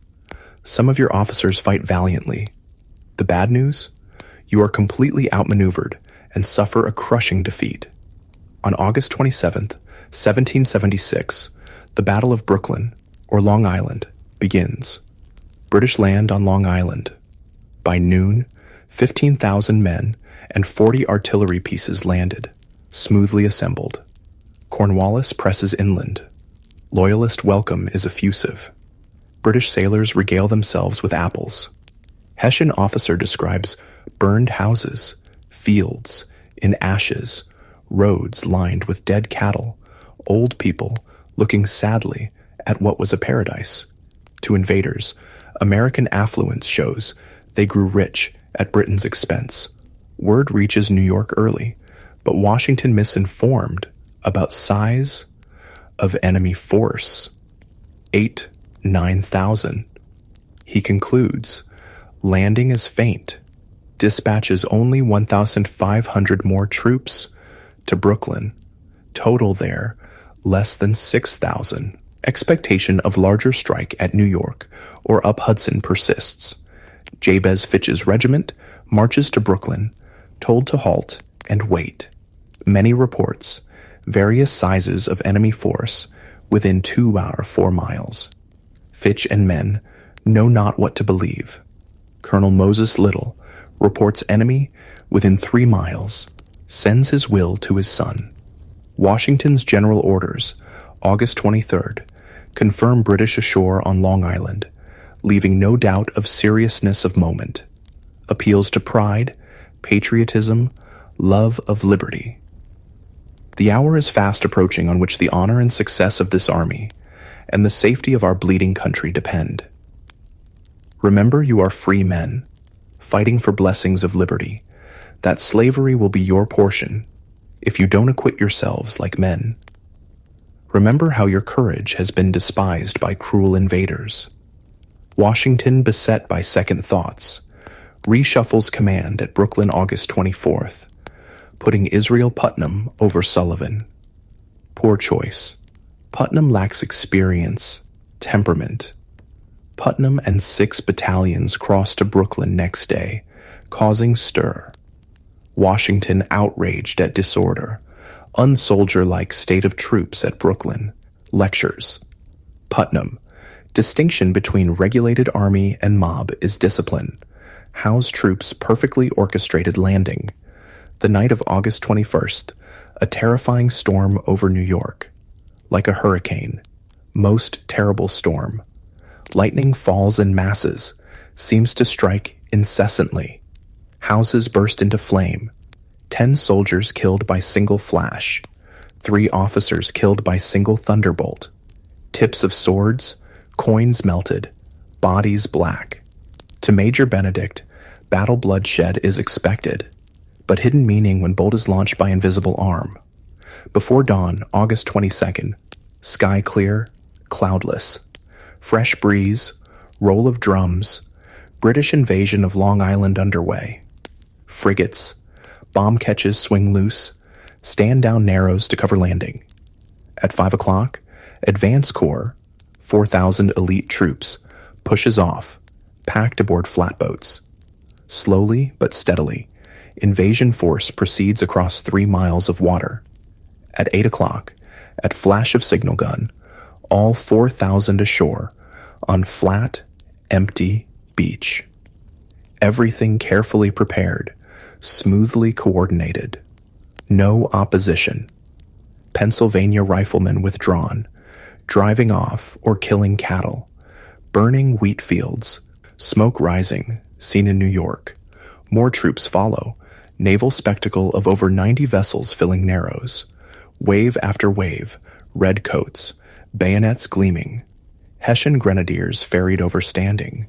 Some of your officers fight valiantly. The bad news? You are completely outmaneuvered and suffer a crushing defeat. On August 27th, 1776, the Battle of Brooklyn, or Long Island, begins. British land on Long Island. By noon, 15,000 men and 40 artillery pieces landed, smoothly assembled. Cornwallis presses inland. Loyalist welcome is effusive. British sailors regale themselves with apples. Hessian officer describes burned houses, fields, in ashes, roads lined with dead cattle, old people looking sadly at what was a paradise. To invaders, American affluence shows they grew rich at Britain's expense. Word reaches New York early, but Washington misinformed about size of enemy force. 9,000. He concludes, landing is faint. dispatches only 1,500 more troops to Brooklyn. Total there, less than 6,000. Expectation of larger strike at New York or up Hudson persists. Jabez Fitch's regiment marches to Brooklyn, told to halt and wait. Many reports, various sizes of enemy force within 4 miles. Fitch and men know not what to believe. Colonel Moses Little reports enemy within 3 miles, sends his will to his son. Washington's general orders, August 23rd, confirm British ashore on Long Island, leaving no doubt of seriousness of moment. Appeals to pride, patriotism, love of liberty. The hour is fast approaching on which the honor and success of this army and the safety of our bleeding country depend. Remember, you are free men, fighting for blessings of liberty, that slavery will be your portion if you don't acquit yourselves like men. Remember how your courage has been despised by cruel invaders. Washington, beset by second thoughts, reshuffles command at Brooklyn August 24th, putting Israel Putnam over Sullivan. Poor choice. Putnam lacks experience, temperament. Putnam and 6 battalions crossed to Brooklyn next day, causing stir. Washington outraged at disorder, unsoldier-like state of troops at Brooklyn, lectures. Putnam, distinction between regulated army and mob is discipline. Howe's troops perfectly orchestrated landing. The night of August 21st, a terrifying storm over New York. Like a hurricane, most terrible storm. Lightning falls in masses, seems to strike incessantly. Houses burst into flame. 10 soldiers killed by single flash. 3 officers killed by single thunderbolt. Tips of swords, coins melted, bodies black. To Major Benedict, battle bloodshed is expected, but hidden meaning when bolt is launched by invisible arm. Before dawn, August 22nd, sky clear, cloudless. Fresh breeze, roll of drums, British invasion of Long Island underway. Frigates, bomb catches swing loose, stand down narrows to cover landing. At 5 o'clock, Advance Corps, 4,000 elite troops, pushes off, packed aboard flatboats. Slowly but steadily, invasion force proceeds across 3 miles of water. At 8 o'clock, at flash of signal gun, all 4,000 ashore on flat, empty beach. Everything carefully prepared, smoothly coordinated. No opposition. Pennsylvania riflemen withdrawn, driving off or killing cattle, burning wheat fields, smoke rising, seen in New York. More troops follow, naval spectacle of over 90 vessels filling narrows. Wave after wave, red coats, bayonets gleaming. Hessian grenadiers ferried over standing.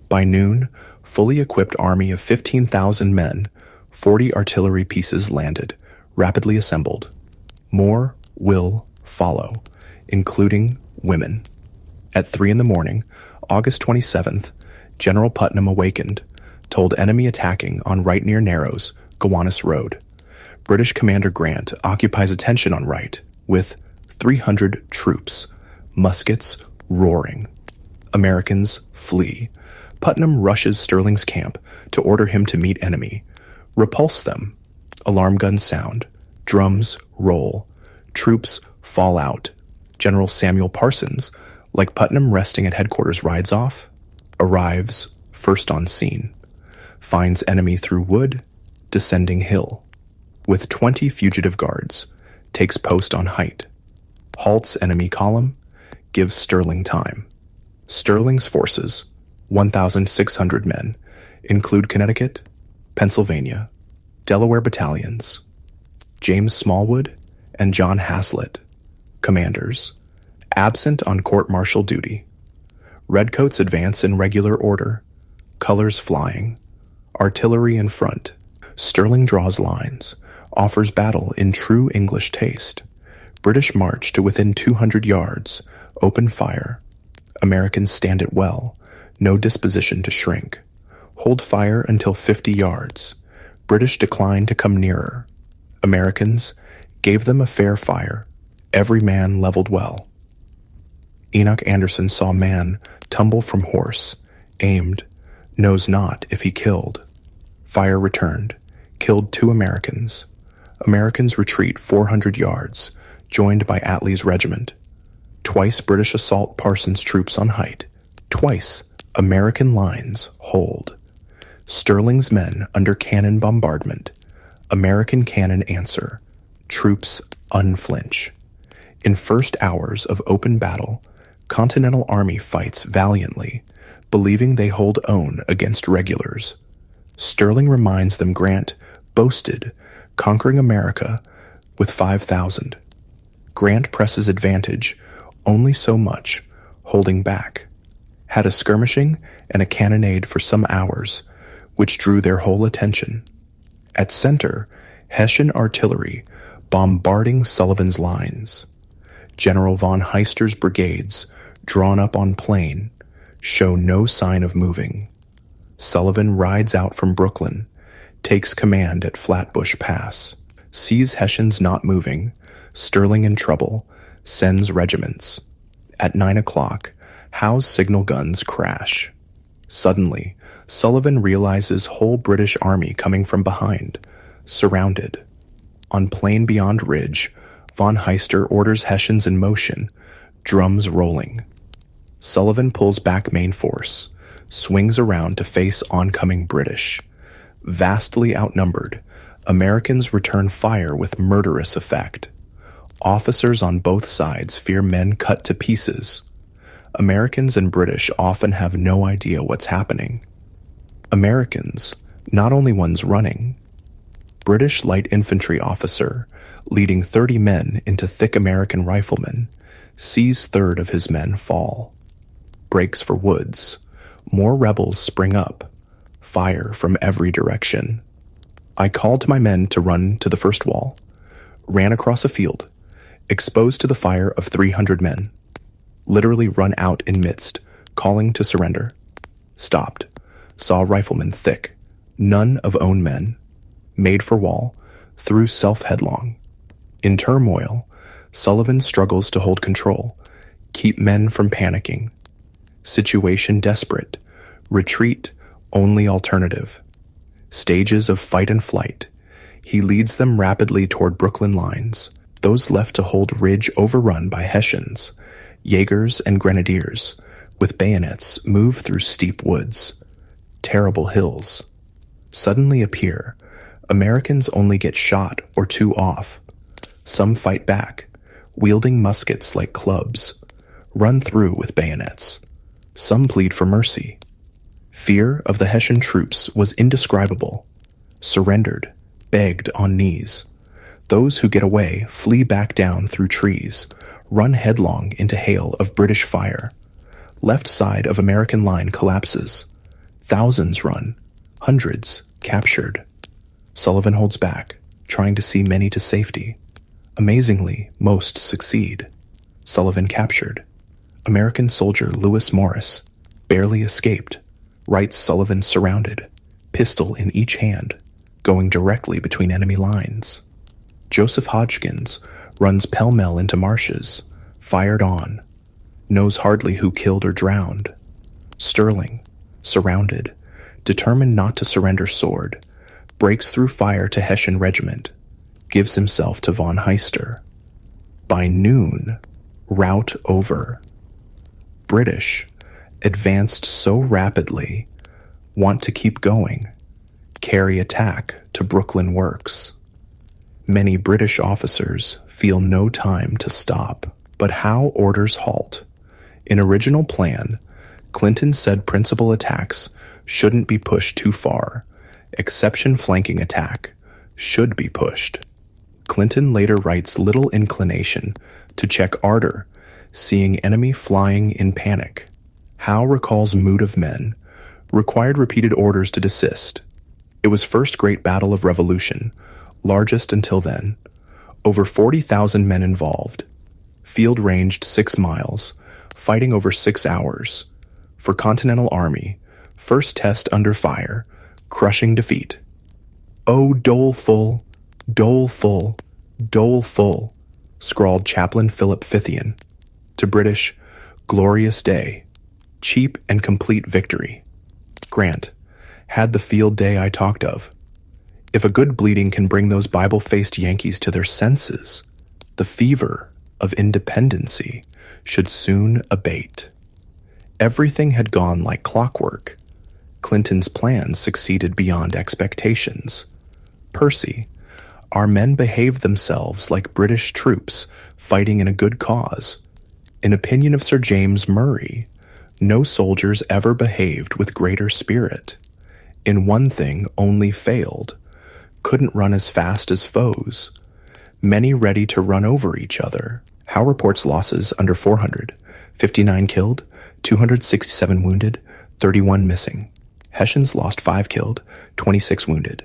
By noon, fully equipped army of 15,000 men, 40 artillery pieces landed, rapidly assembled. More will follow, including women. At 3 in the morning, August 27th, General Putnam awakened, told enemy attacking on right near Narrows, Gowanus Road. British Commander Grant occupies attention on right, with 300 troops, muskets roaring. Americans flee. Putnam rushes Sterling's camp to order him to meet enemy. Repulse them. Alarm guns sound. Drums roll. Troops fall out. General Samuel Parsons, like Putnam resting at headquarters, rides off, arrives first on scene, finds enemy through wood, descending hill. With 20 fugitive guards, takes post on height, halts enemy column, gives Sterling time. Sterling's forces, 1,600 men, include Connecticut, Pennsylvania, Delaware battalions, James Smallwood and John Haslett, commanders, absent on court-martial duty. Redcoats advance in regular order, colors flying, artillery in front. Sterling draws lines, offers battle in true English taste. British march to within 200 yards, open fire. Americans stand it well, no disposition to shrink. Hold fire until 50 yards. British declined to come nearer. Americans gave them a fair fire. Every man leveled well. Enoch Anderson saw man tumble from horse, aimed, knows not if he killed. Fire returned, killed 2 Americans. Americans retreat 400 yards, joined by Attlee's regiment. Twice British assault Parsons' troops on height. Twice American lines hold. Sterling's men under cannon bombardment. American cannon answer. Troops unflinch. In first hours of open battle, Continental Army fights valiantly, believing they hold own against regulars. Sterling reminds them Grant boasted conquering America with 5,000. Grant presses advantage only so much, holding back. Had a skirmishing and a cannonade for some hours, which drew their whole attention. At center, Hessian artillery bombarding Sullivan's lines. General von Heister's brigades, drawn up on plain, show no sign of moving. Sullivan rides out from Brooklyn, takes command at Flatbush Pass, sees Hessians not moving, Sterling in trouble, sends regiments. At 9 o'clock, Howe's signal guns crash. Suddenly, Sullivan realizes whole British army coming from behind, surrounded. On plain beyond ridge, von Heister orders Hessians in motion, drums rolling. Sullivan pulls back main force, swings around to face oncoming British. Vastly outnumbered, Americans return fire with murderous effect. Officers on both sides fear men cut to pieces. Americans and British often have no idea what's happening. Americans, not only ones running. British light infantry officer, leading 30 men into thick American riflemen, sees 1/3 of his men fall. Breaks for woods. More rebels spring up. Fire from every direction. I called to my men to run to the first wall. Ran across a field, exposed to the fire of 300 men. Literally run out in midst, calling to surrender. Stopped. Saw riflemen thick. None of own men. Made for wall. Threw self headlong. In turmoil, Sullivan struggles to hold control. Keep men from panicking. Situation desperate. Retreat, only alternative. Stages of fight and flight. He leads them rapidly toward Brooklyn lines. Those left to hold ridge overrun by Hessians. Jaegers and grenadiers, with bayonets, move through steep woods. Terrible hills. Suddenly appear. Americans only get shot or 2 off. Some fight back, wielding muskets like clubs. Run through with bayonets. Some plead for mercy. Fear of the Hessian troops was indescribable. Surrendered, begged on knees. Those who get away flee back down through trees, run headlong into hail of British fire. Left side of American line collapses. Thousands run, hundreds captured. Sullivan holds back, trying to see many to safety. Amazingly, most succeed. Sullivan captured. American soldier Lewis Morris barely escaped. Wright Sullivan surrounded, pistol in each hand, going directly between enemy lines. Joseph Hodgkins runs pell-mell into marshes, fired on, knows hardly who killed or drowned. Sterling, surrounded, determined not to surrender sword, breaks through fire to Hessian regiment, gives himself to von Heister. By noon, rout over. British, advanced so rapidly, want to keep going, carry attack to Brooklyn Works. Many British officers feel no time to stop, but Howe orders halt. In original plan, Clinton said principal attacks shouldn't be pushed too far. Exception flanking attack should be pushed. Clinton later writes little inclination to check ardor, seeing enemy flying in panic. Howe recalls mood of men, required repeated orders to desist. It was first great battle of Revolution, largest until then. Over 40,000 men involved. Field ranged 6 miles, fighting over 6 hours. For Continental Army, First test under fire, crushing defeat. "Oh, doleful, doleful, doleful," scrawled Chaplain Philip Fithian. To British, "Glorious day, cheap and complete victory." Grant had the field day I talked of. If a good bleeding can bring those Bible-faced Yankees to their senses, the fever of independency should soon abate. Everything had gone like clockwork. Clinton's plans succeeded beyond expectations. Percy, our men behaved themselves like British troops fighting in a good cause. In opinion of Sir James Murray, no soldiers ever behaved with greater spirit. In one thing only failed: couldn't run as fast as foes. Many ready to run over each other. Howe reports losses under 400, 59 killed, 267 wounded, 31 missing. Hessians lost 5 killed, 26 wounded.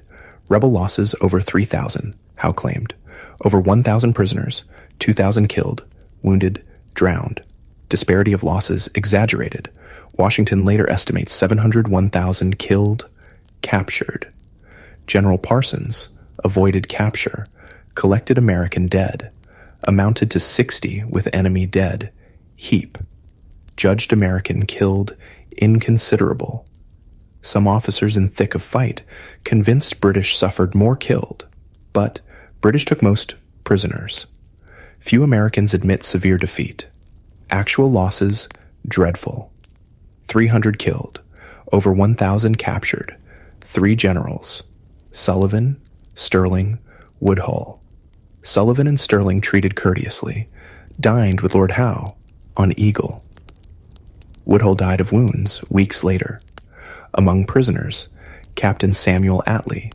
Rebel losses over 3,000, Howe claimed. Over 1,000 prisoners, 2,000 killed, wounded, drowned. Disparity of losses exaggerated. Washington later estimates 701,000 killed, captured. General Parsons avoided capture, collected American dead, amounted to 60 with enemy dead, heap. Judged American killed, inconsiderable. Some officers in thick of fight convinced British suffered more killed, but British took most prisoners. Few Americans admit severe defeat. Actual losses, dreadful. 300 killed, over 1,000 captured, 3 generals, Sullivan, Sterling, Woodhull. Sullivan and Sterling treated courteously, dined with Lord Howe on Eagle. Woodhull died of wounds weeks later. Among prisoners, Captain Samuel Atlee,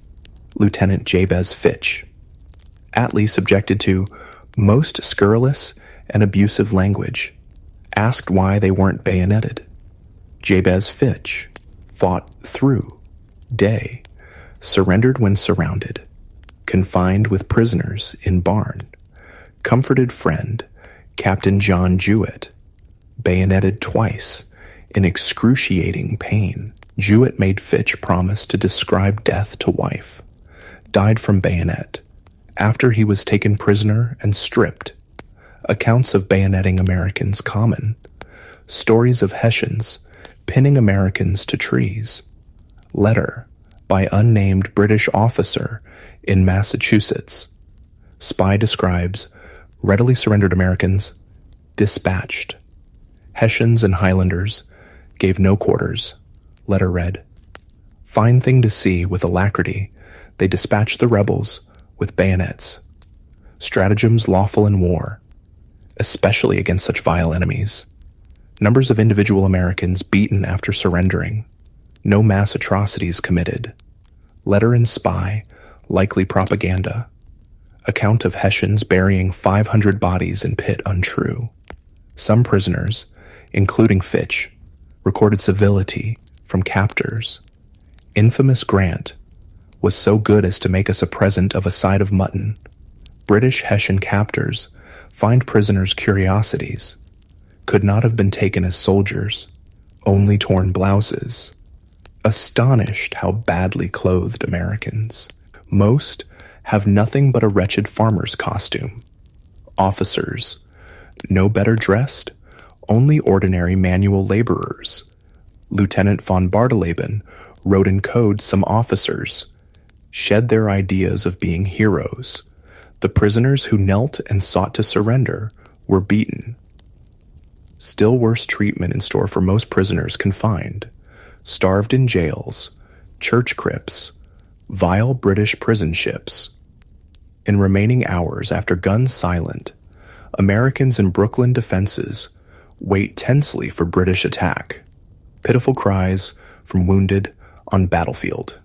Lieutenant Jabez Fitch. Atlee subjected to most scurrilous and abusive language, asked why they weren't bayoneted. Jabez Fitch fought through day, surrendered when surrounded, confined with prisoners in barn, comforted friend, Captain John Jewett, bayoneted twice, in excruciating pain. Jewett made Fitch promise to describe death to wife, died from bayonet, after he was taken prisoner and stripped. Accounts of bayoneting Americans common. Stories of Hessians pinning Americans to trees. Letter by unnamed British officer in Massachusetts. Spy describes readily surrendered Americans dispatched. Hessians and Highlanders gave no quarters. Letter read, "Fine thing to see, with alacrity, they dispatched the rebels with bayonets. Stratagems lawful in war, especially against such vile enemies. Numbers of individual Americans beaten after surrendering. No mass atrocities committed. Letter and spy, likely propaganda. Account of Hessians burying 500 bodies in pit untrue. Some prisoners, including Fitch, recorded civility from captors. Infamous Grant was so good as to make us a present of a side of mutton. British Hessian captors find prisoners' curiosities. Could not have been taken as soldiers, only torn blouses. Astonished how badly clothed Americans. Most have nothing but a wretched farmer's costume. Officers, no better dressed, only ordinary manual laborers. Lieutenant von Bardeleben wrote in code some officers shed their ideas of being heroes. The prisoners who knelt and sought to surrender were beaten. Still worse treatment in store for most prisoners confined, starved in jails, church crypts, vile British prison ships. In remaining hours after guns silent, Americans in Brooklyn defenses wait tensely for British attack. Pitiful cries from wounded on battlefield.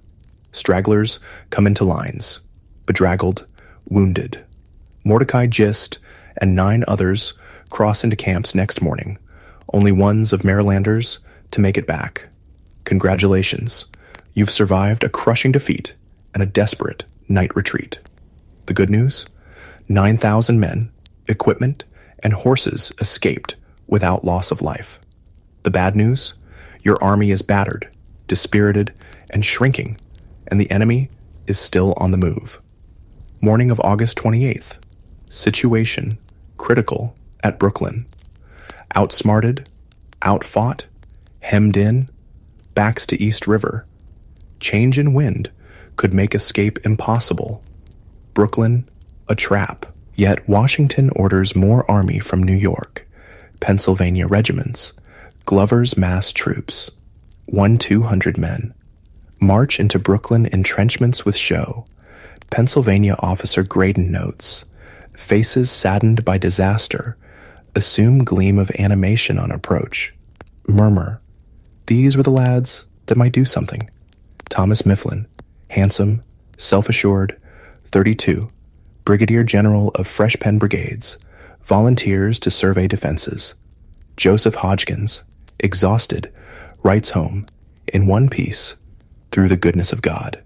Stragglers come into lines, bedraggled, wounded. Mordecai Gist and 9 others cross into camps next morning, only ones of Marylanders to make it back. Congratulations, you've survived a crushing defeat and a desperate night retreat. The good news? 9,000 men, equipment, and horses escaped without loss of life. The bad news? Your army is battered, dispirited, and shrinking, and the enemy is still on the move. Morning of August 28th. Situation critical at Brooklyn. Outsmarted, outfought, hemmed in, backs to East River. Change in wind could make escape impossible. Brooklyn, a trap. Yet Washington orders more army from New York, Pennsylvania regiments, Glover's mass troops, 200 men. March into Brooklyn entrenchments with show. Pennsylvania officer Graydon notes, faces saddened by disaster, assume gleam of animation on approach. Murmur, these were the lads that might do something. Thomas Mifflin, handsome, self-assured, 32, Brigadier General of Fresh Pen Brigades, volunteers to survey defenses. Joseph Hodgkins, exhausted, writes home, in one piece, through the goodness of God.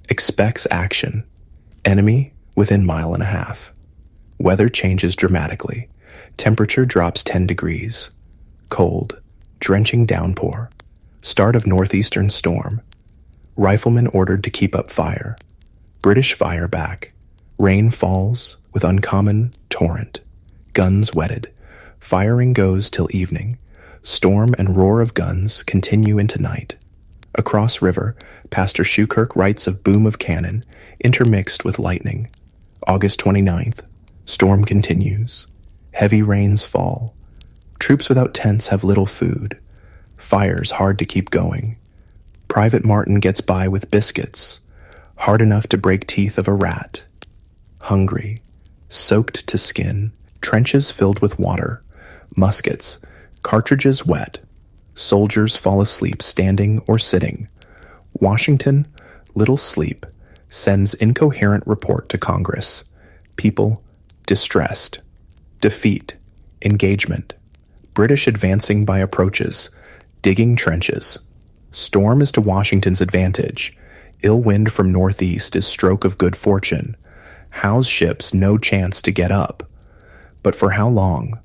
Expects action. Enemy within 1.5 miles. Weather changes dramatically. Temperature drops 10 degrees. Cold, drenching downpour. Start of northeastern storm. Riflemen ordered to keep up fire. British fire back. Rain falls with uncommon torrent. Guns wetted. Firing goes till evening. Storm and roar of guns continue into night. Across river, Pastor Schukirk writes of boom of cannon, intermixed with lightning. August 29th. Storm continues. Heavy rains fall. Troops without tents have little food. Fires hard to keep going. Private Martin gets by with biscuits, hard enough to break teeth of a rat. Hungry, soaked to skin, trenches filled with water, muskets, cartridges wet. Soldiers fall asleep standing or sitting. Washington, little sleep, sends incoherent report to Congress. People distressed. Defeat. Engagement. British advancing by approaches. Digging trenches. Storm is to Washington's advantage. Ill wind from northeast is stroke of good fortune. Howe's ships no chance to get up. But for how long?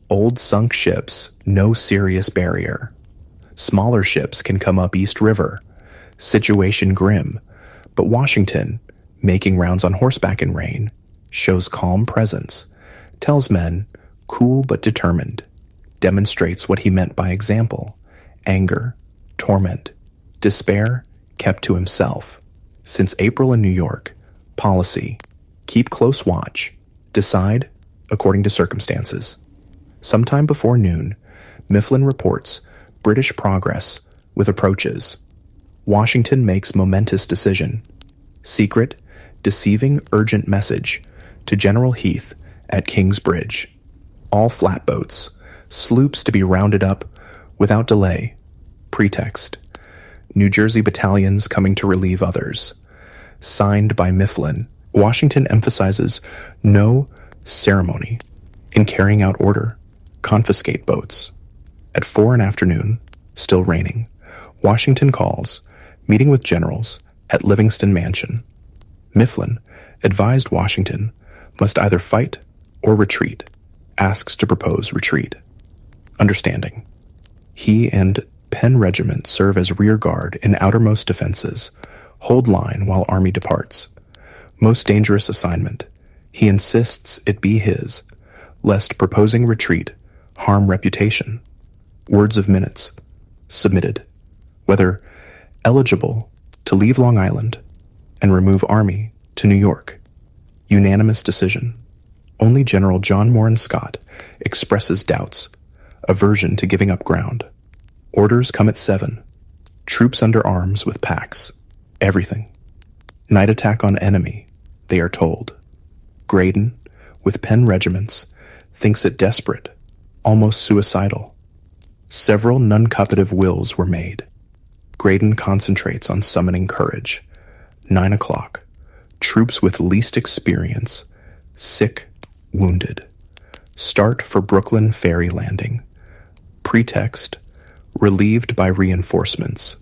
Old sunk ships, no serious barrier. Smaller ships can come up East River. Situation grim, but Washington, making rounds on horseback in rain, shows calm presence, tells men, cool but determined, demonstrates what he meant by example, anger, torment, despair kept to himself. Since April in New York, policy, keep close watch, decide according to circumstances. Sometime before noon, Mifflin reports British progress with approaches. Washington makes momentous decision. Secret, deceiving urgent message to General Heath at King's Bridge. All flatboats, sloops to be rounded up without delay. Pretext. New Jersey battalions coming to relieve others. Signed by Mifflin. Washington emphasizes no ceremony in carrying out order. Confiscate boats. At 4 in afternoon, still raining, Washington calls, meeting with generals at Livingston Mansion. Mifflin advised Washington must either fight or retreat, asks to propose retreat. Understanding. He and Penn Regiment serve as rear guard in outermost defenses, hold line while army departs. Most dangerous assignment. He insists it be his, lest proposing retreat harm reputation. Words of minutes. Submitted. Whether eligible to leave Long Island and remove army to New York. Unanimous decision. Only General John Moran Scott expresses doubts, aversion to giving up ground. Orders come at 7. Troops under arms with packs. Everything. Night attack on enemy, they are told. Graydon, with Penn regiments, thinks it desperate, almost suicidal. Several nuncupative wills were made. Graydon concentrates on summoning courage. 9 o'clock. Troops with least experience, sick, wounded. Start for Brooklyn ferry landing. Pretext, relieved by reinforcements.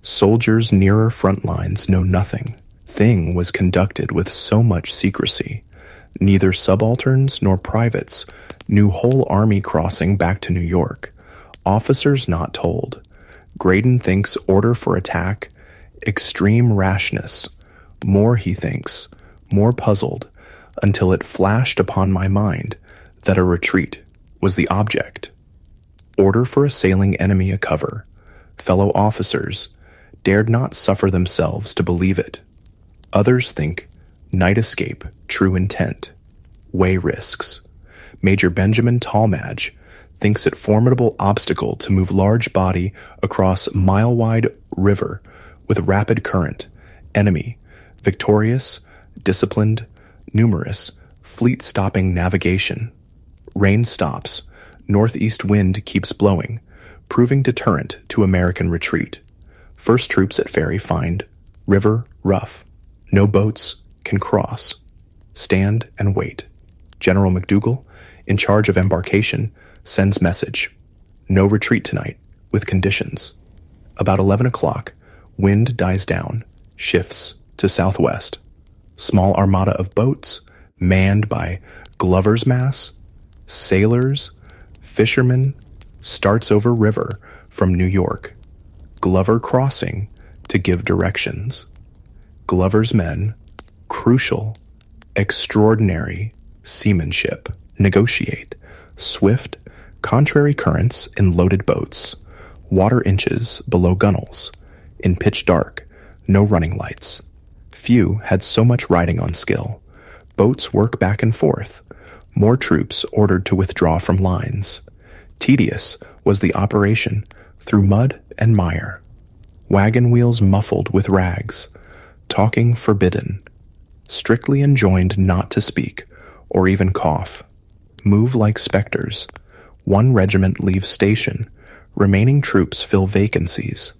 Soldiers nearer front lines know nothing. Thing was conducted with so much secrecy. Neither subalterns nor privates knew whole army crossing back to New York. Officers not told. Graydon thinks order for attack, extreme rashness. More, he thinks, more puzzled, until it flashed upon my mind that a retreat was the object. Order for assailing enemy a cover. Fellow officers dared not suffer themselves to believe it. Others think night escape, true intent. Way risks. Major Benjamin Talmadge thinks it formidable obstacle to move large body across mile-wide river with rapid current. Enemy, victorious, disciplined, numerous, fleet-stopping navigation. Rain stops. Northeast wind keeps blowing, proving deterrent to American retreat. First troops at ferry find river rough. No boats can cross. Stand and wait. General McDougal, in charge of embarkation, sends message. No retreat tonight, with conditions. About 11 o'clock, wind dies down, shifts to southwest. Small armada of boats, manned by Glover's Mass, sailors, fishermen, starts over river from New York. Glover crossing to give directions. Glover's men, crucial, extraordinary seamanship, negotiate, swift, contrary currents in loaded boats, water inches below gunwales, in pitch dark, no running lights. Few had so much riding on skill. Boats work back and forth. More troops ordered to withdraw from lines. Tedious was the operation through mud and mire. Wagon wheels muffled with rags. Talking forbidden. Strictly enjoined not to speak, or even cough. Move like specters. One regiment leaves station. Remaining troops fill vacancies.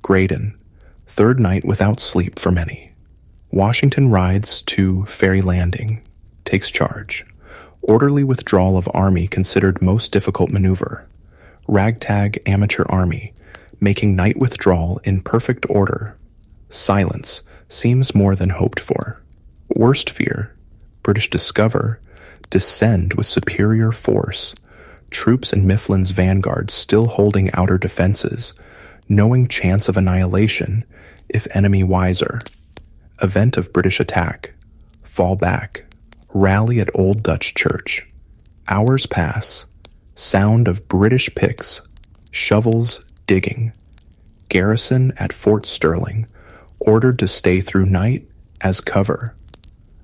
Graydon. Third night without sleep for many. Washington rides to Ferry Landing. Takes charge. Orderly withdrawal of army considered most difficult maneuver. Ragtag amateur army, making night withdrawal in perfect order. Silence seems more than hoped for. Worst fear, British discover, descend with superior force. Troops in Mifflin's vanguard still holding outer defenses, knowing chance of annihilation if enemy wiser. Event of British attack. Fall back. Rally at Old Dutch Church. Hours pass. Sound of British picks. Shovels digging. Garrison at Fort Sterling. Ordered to stay through night as cover.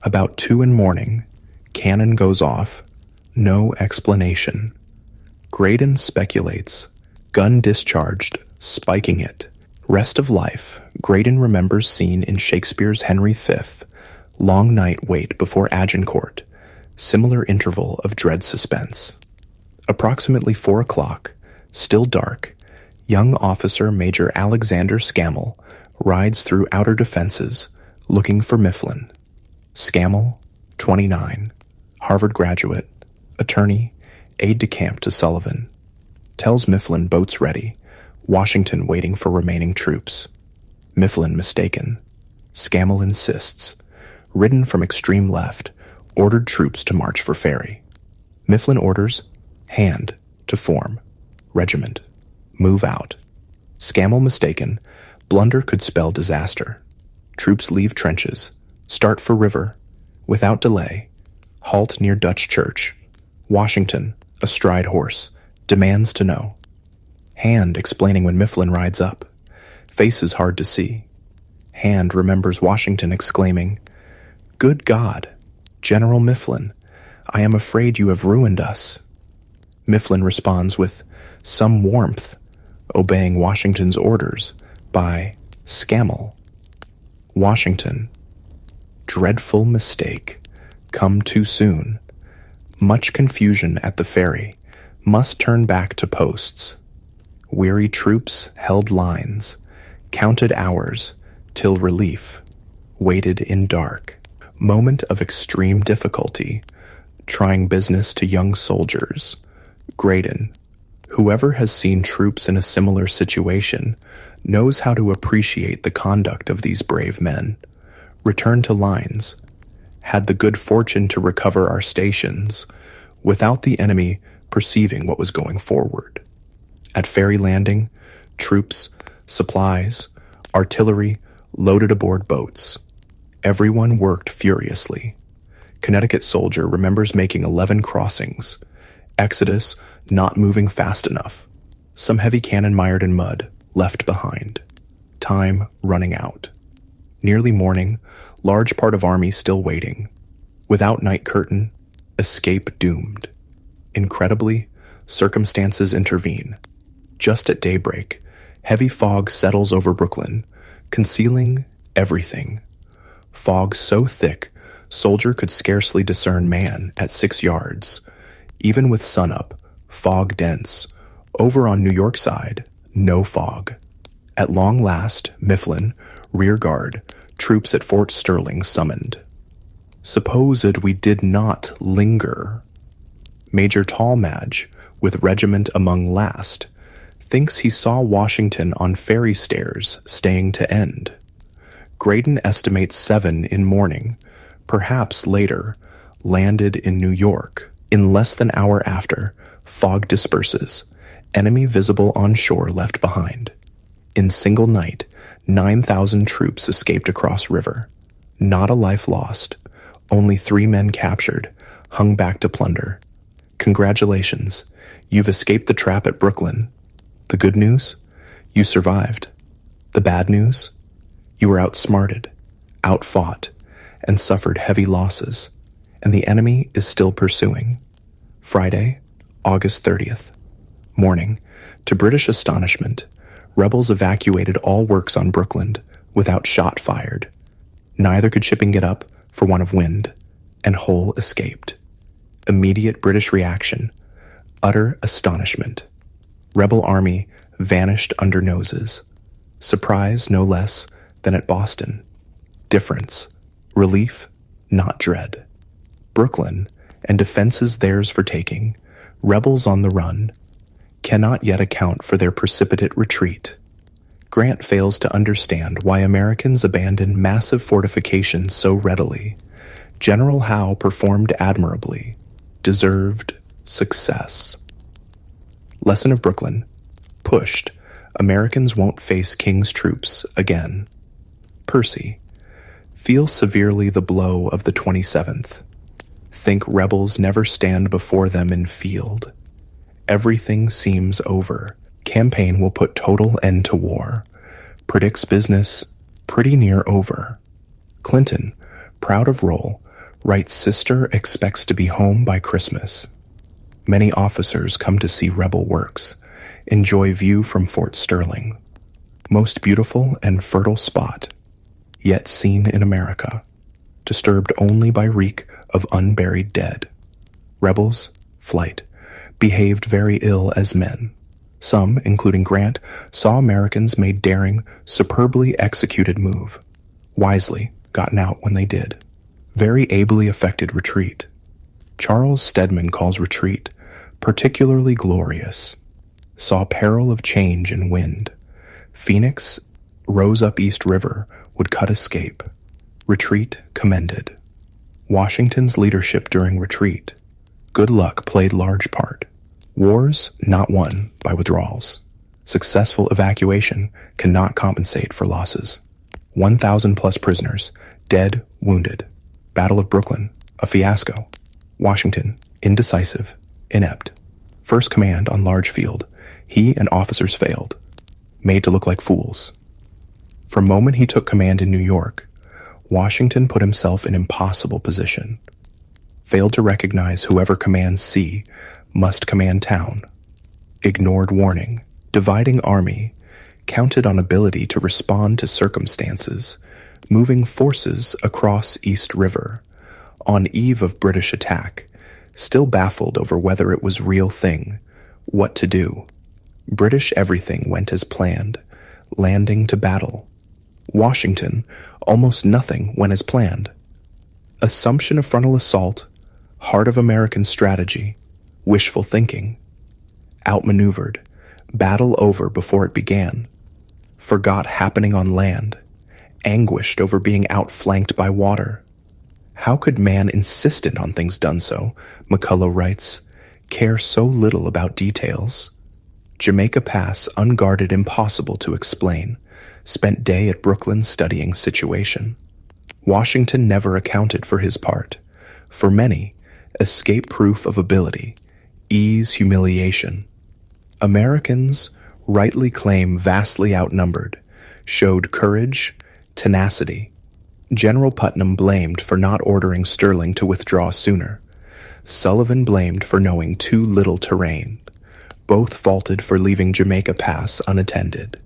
About 2 in morning. Cannon goes off. No explanation. Graydon speculates. Gun discharged, spiking it. Rest of life. Graydon remembers scene in Shakespeare's Henry V. Long night wait before Agincourt. Similar interval of dread suspense. Approximately 4 o'clock. Still dark. Young officer Major Alexander Scammell rides through outer defenses, looking for Mifflin. Scammell, 29, Harvard graduate, attorney, aide-de-camp to Sullivan. Tells Mifflin boats ready, Washington waiting for remaining troops. Mifflin mistaken. Scammell insists. Ridden from extreme left, ordered troops to march for ferry. Mifflin orders, hand, to form. Regiment. Move out. Scammell mistaken. Blunder could spell disaster. Troops leave trenches. Start for river. Without delay. Halt near Dutch Church. Washington, astride horse, demands to know. Hand explaining when Mifflin rides up. Faces hard to see. Hand remembers Washington exclaiming, "Good God, General Mifflin, I am afraid you have ruined us." Mifflin responds with some warmth, obeying Washington's orders by Scammell. Washington. Dreadful mistake. Come too soon. Much confusion at the ferry. Must turn back to posts. Weary troops held lines. Counted hours till relief. Waited in dark. Moment of extreme difficulty. Trying business to young soldiers. Graydon. Whoever has seen troops in a similar situation knows how to appreciate the conduct of these brave men. Return to lines. Had the good fortune to recover our stations without the enemy perceiving what was going forward. At Ferry Landing, troops supplies, artillery loaded aboard boats. Everyone worked furiously. Connecticut Soldier remembers making 11 crossings. Exodus not moving fast enough. Some heavy cannon mired in mud, left behind. Time running out. Nearly morning, large part of army still waiting. Without night curtain, escape doomed. Incredibly, circumstances intervene. Just at daybreak, heavy fog settles over Brooklyn, concealing everything. Fog so thick, Soldier could scarcely discern man at 6 yards. Even with sunup, fog dense. Over on New York side, no fog. At long last, Mifflin, rear guard, troops at Fort Sterling summoned. Supposed we did not linger. Major Tallmadge, with regiment among last, thinks he saw Washington on ferry stairs staying to end. Graydon estimates 7 in morning, perhaps later, landed in New York. In less than hour after, fog disperses, enemy visible on shore left behind. In single night, 9,000 troops escaped across river. Not a life lost, only 3 men captured, hung back to plunder. Congratulations, you've escaped the trap at Brooklyn. The good news? You survived. The bad news? You were outsmarted, outfought, and suffered heavy losses, and the enemy is still pursuing. Friday, August 30th. Morning, to British astonishment, rebels evacuated all works on Brooklyn without shot fired. Neither could shipping get up for want of wind, and Hull escaped. Immediate British reaction, utter astonishment. Rebel army vanished under noses. Surprise no less than at Boston. Difference, relief, not dread. Brooklyn, and defenses theirs for taking, rebels on the run, cannot yet account for their precipitate retreat. Grant fails to understand why Americans abandon massive fortifications so readily. General Howe performed admirably, deserved success. Lesson of Brooklyn. Pushed, Americans won't face King's troops again. Percy. Feel severely the blow of the 27th. Think rebels never stand before them in field. Everything seems over. Campaign will put total end to war. Predicts business pretty near over. Clinton, proud of role, writes sister expects to be home by Christmas. Many officers come to see rebel works, enjoy view from Fort Sterling. Most beautiful and fertile spot, yet seen in America, disturbed only by reek of unburied dead. Rebels, flight, behaved very ill as men. Some, including Grant, saw Americans made daring, superbly executed move. Wisely, gotten out when they did. Very ably effected retreat. Charles Stedman calls retreat particularly glorious. Saw peril of change and wind. Phoenix rose up East River, would cut escape. Retreat commended. Washington's leadership during retreat. Good luck played large part. Wars not won by withdrawals. Successful evacuation cannot compensate for losses. 1,000 plus prisoners, dead, wounded. Battle of Brooklyn, a fiasco. Washington, indecisive, inept. First command on large field, he and officers failed. Made to look like fools. From moment he took command in New York, Washington put himself in impossible position. Failed to recognize whoever commands sea must command town. Ignored warning, dividing army, counted on ability to respond to circumstances, moving forces across East River, on eve of British attack, still baffled over whether it was real thing, what to do. British everything went as planned, landing to battle. Washington, almost nothing went as planned. Assumption of frontal assault, heart of American strategy, wishful thinking. Outmaneuvered, battle over before it began. Forgot happening on land, anguished over being outflanked by water. How could man insistent on things done so, McCullough writes, care so little about details? Jamaica Pass unguarded, impossible to explain. Spent day at Brooklyn studying situation. Washington never accounted for his part. For many, escape proof of ability, ease humiliation. Americans rightly claim vastly outnumbered, showed courage, tenacity. General Putnam blamed for not ordering Sterling to withdraw sooner. Sullivan blamed for knowing too little terrain. Both faulted for leaving Jamaica Pass unattended.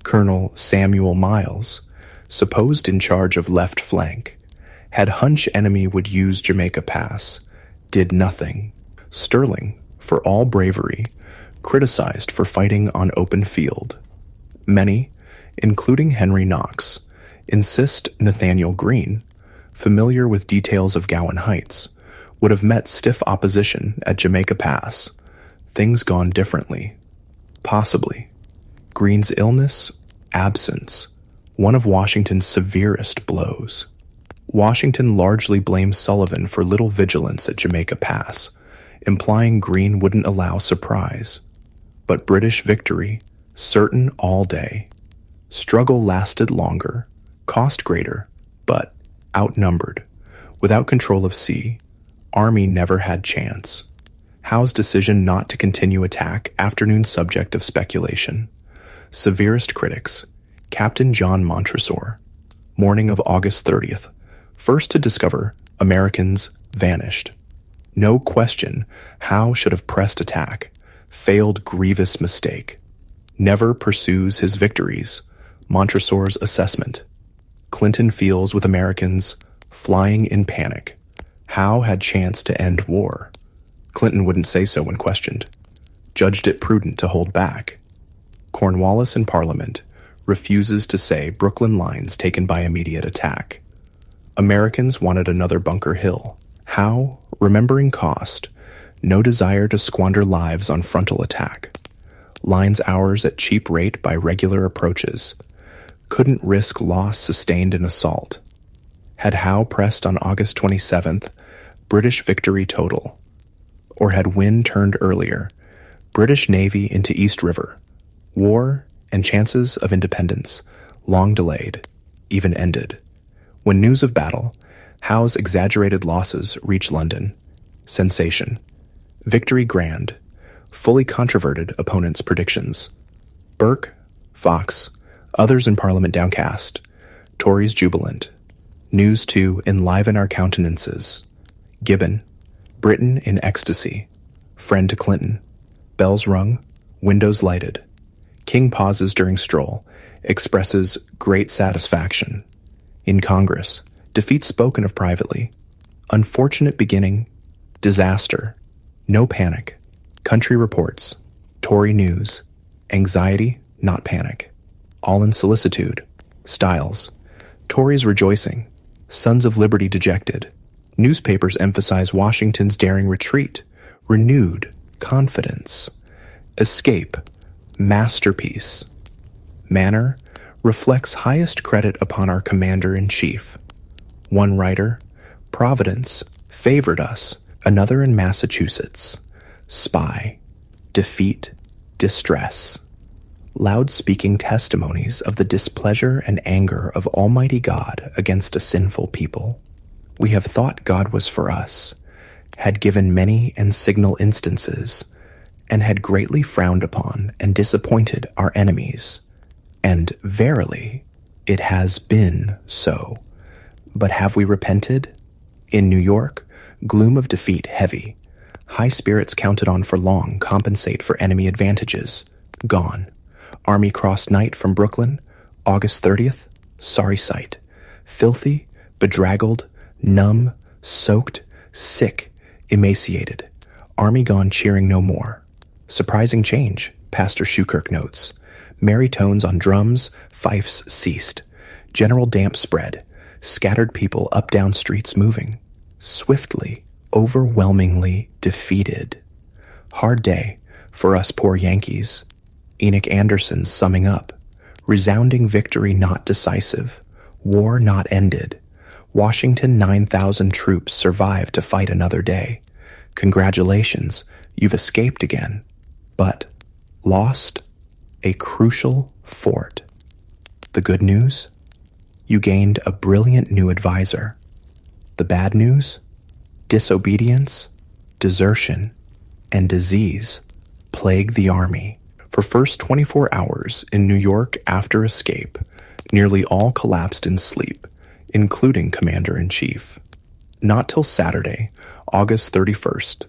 Colonel Samuel Miles, supposed in charge of left flank, had hunch enemy would use Jamaica Pass, did nothing. Sterling, for all bravery, criticized for fighting on open field. Many, including Henry Knox, insist Nathaniel Greene, familiar with details of Gowan Heights, would have met stiff opposition at Jamaica Pass. Things gone differently. Possibly. Greene's illness, absence, one of Washington's severest blows. Washington largely blames Sullivan for little vigilance at Jamaica Pass, implying Greene wouldn't allow surprise. But British victory, certain all day. Struggle lasted longer, cost greater, but outnumbered. Without control of sea, Army never had chance. Howe's decision not to continue attack, afternoon subject of speculation. Severest critics, Captain John Montresor, morning of August 30th, first to discover Americans vanished. No question, Howe should have pressed attack, failed grievous mistake. Never pursues his victories, Montresor's assessment. Clinton feels with Americans flying in panic. Howe had chance to end war. Clinton wouldn't say so when questioned. Judged it prudent to hold back. Cornwallis in Parliament refuses to say Brooklyn lines taken by immediate attack. Americans wanted another Bunker Hill. Howe, remembering cost, no desire to squander lives on frontal attack. Lines hours at cheap rate by regular approaches. Couldn't risk loss sustained in assault. Had Howe pressed on August 27th, British victory total. Or had Wynne turned earlier, British Navy into East River. War and chances of independence, long delayed, even ended. When news of battle, Howe's exaggerated losses reach London. Sensation. Victory grand. Fully controverted opponents' predictions. Burke, Fox, others in Parliament downcast. Tories jubilant. News to enliven our countenances. Gibbon, Britain in ecstasy. Friend to Clinton. Bells rung, windows lighted. King pauses during stroll, expresses great satisfaction. In Congress, defeat spoken of privately. Unfortunate beginning, disaster, no panic. Country reports, Tory news, anxiety, not panic. All in solicitude, Styles. Tories rejoicing, Sons of Liberty dejected. Newspapers emphasize Washington's daring retreat, renewed confidence. Escape, masterpiece. Manner reflects highest credit upon our commander-in-chief. One writer, Providence favored us. Another in Massachusetts, spy, defeat, distress. Loud-speaking testimonies of the displeasure and anger of Almighty God against a sinful people. We have thought God was for us, had given many and signal instances, and had greatly frowned upon and disappointed our enemies. And verily, it has been so. But have we repented? In New York, gloom of defeat heavy. High spirits counted on for long compensate for enemy advantages. Gone. Army crossed night from Brooklyn, August 30th, sorry sight. Filthy, bedraggled, numb, soaked, sick, emaciated. Army gone cheering no more. Surprising change, Pastor Schukirk notes. Merry tones on drums, fifes ceased. General damp spread. Scattered people up down streets moving. Swiftly, overwhelmingly defeated. Hard day for us poor Yankees. Enoch Anderson summing up. Resounding victory not decisive. War not ended. Washington 9,000 troops survived to fight another day. Congratulations, you've escaped again. But Lost a crucial fort. The good news? You gained a brilliant new advisor. The bad news? Disobedience, desertion, and disease plague the army. For first 24 hours in New York after escape, nearly all collapsed in sleep, including Commander-in-Chief. Not till Saturday, August 31st,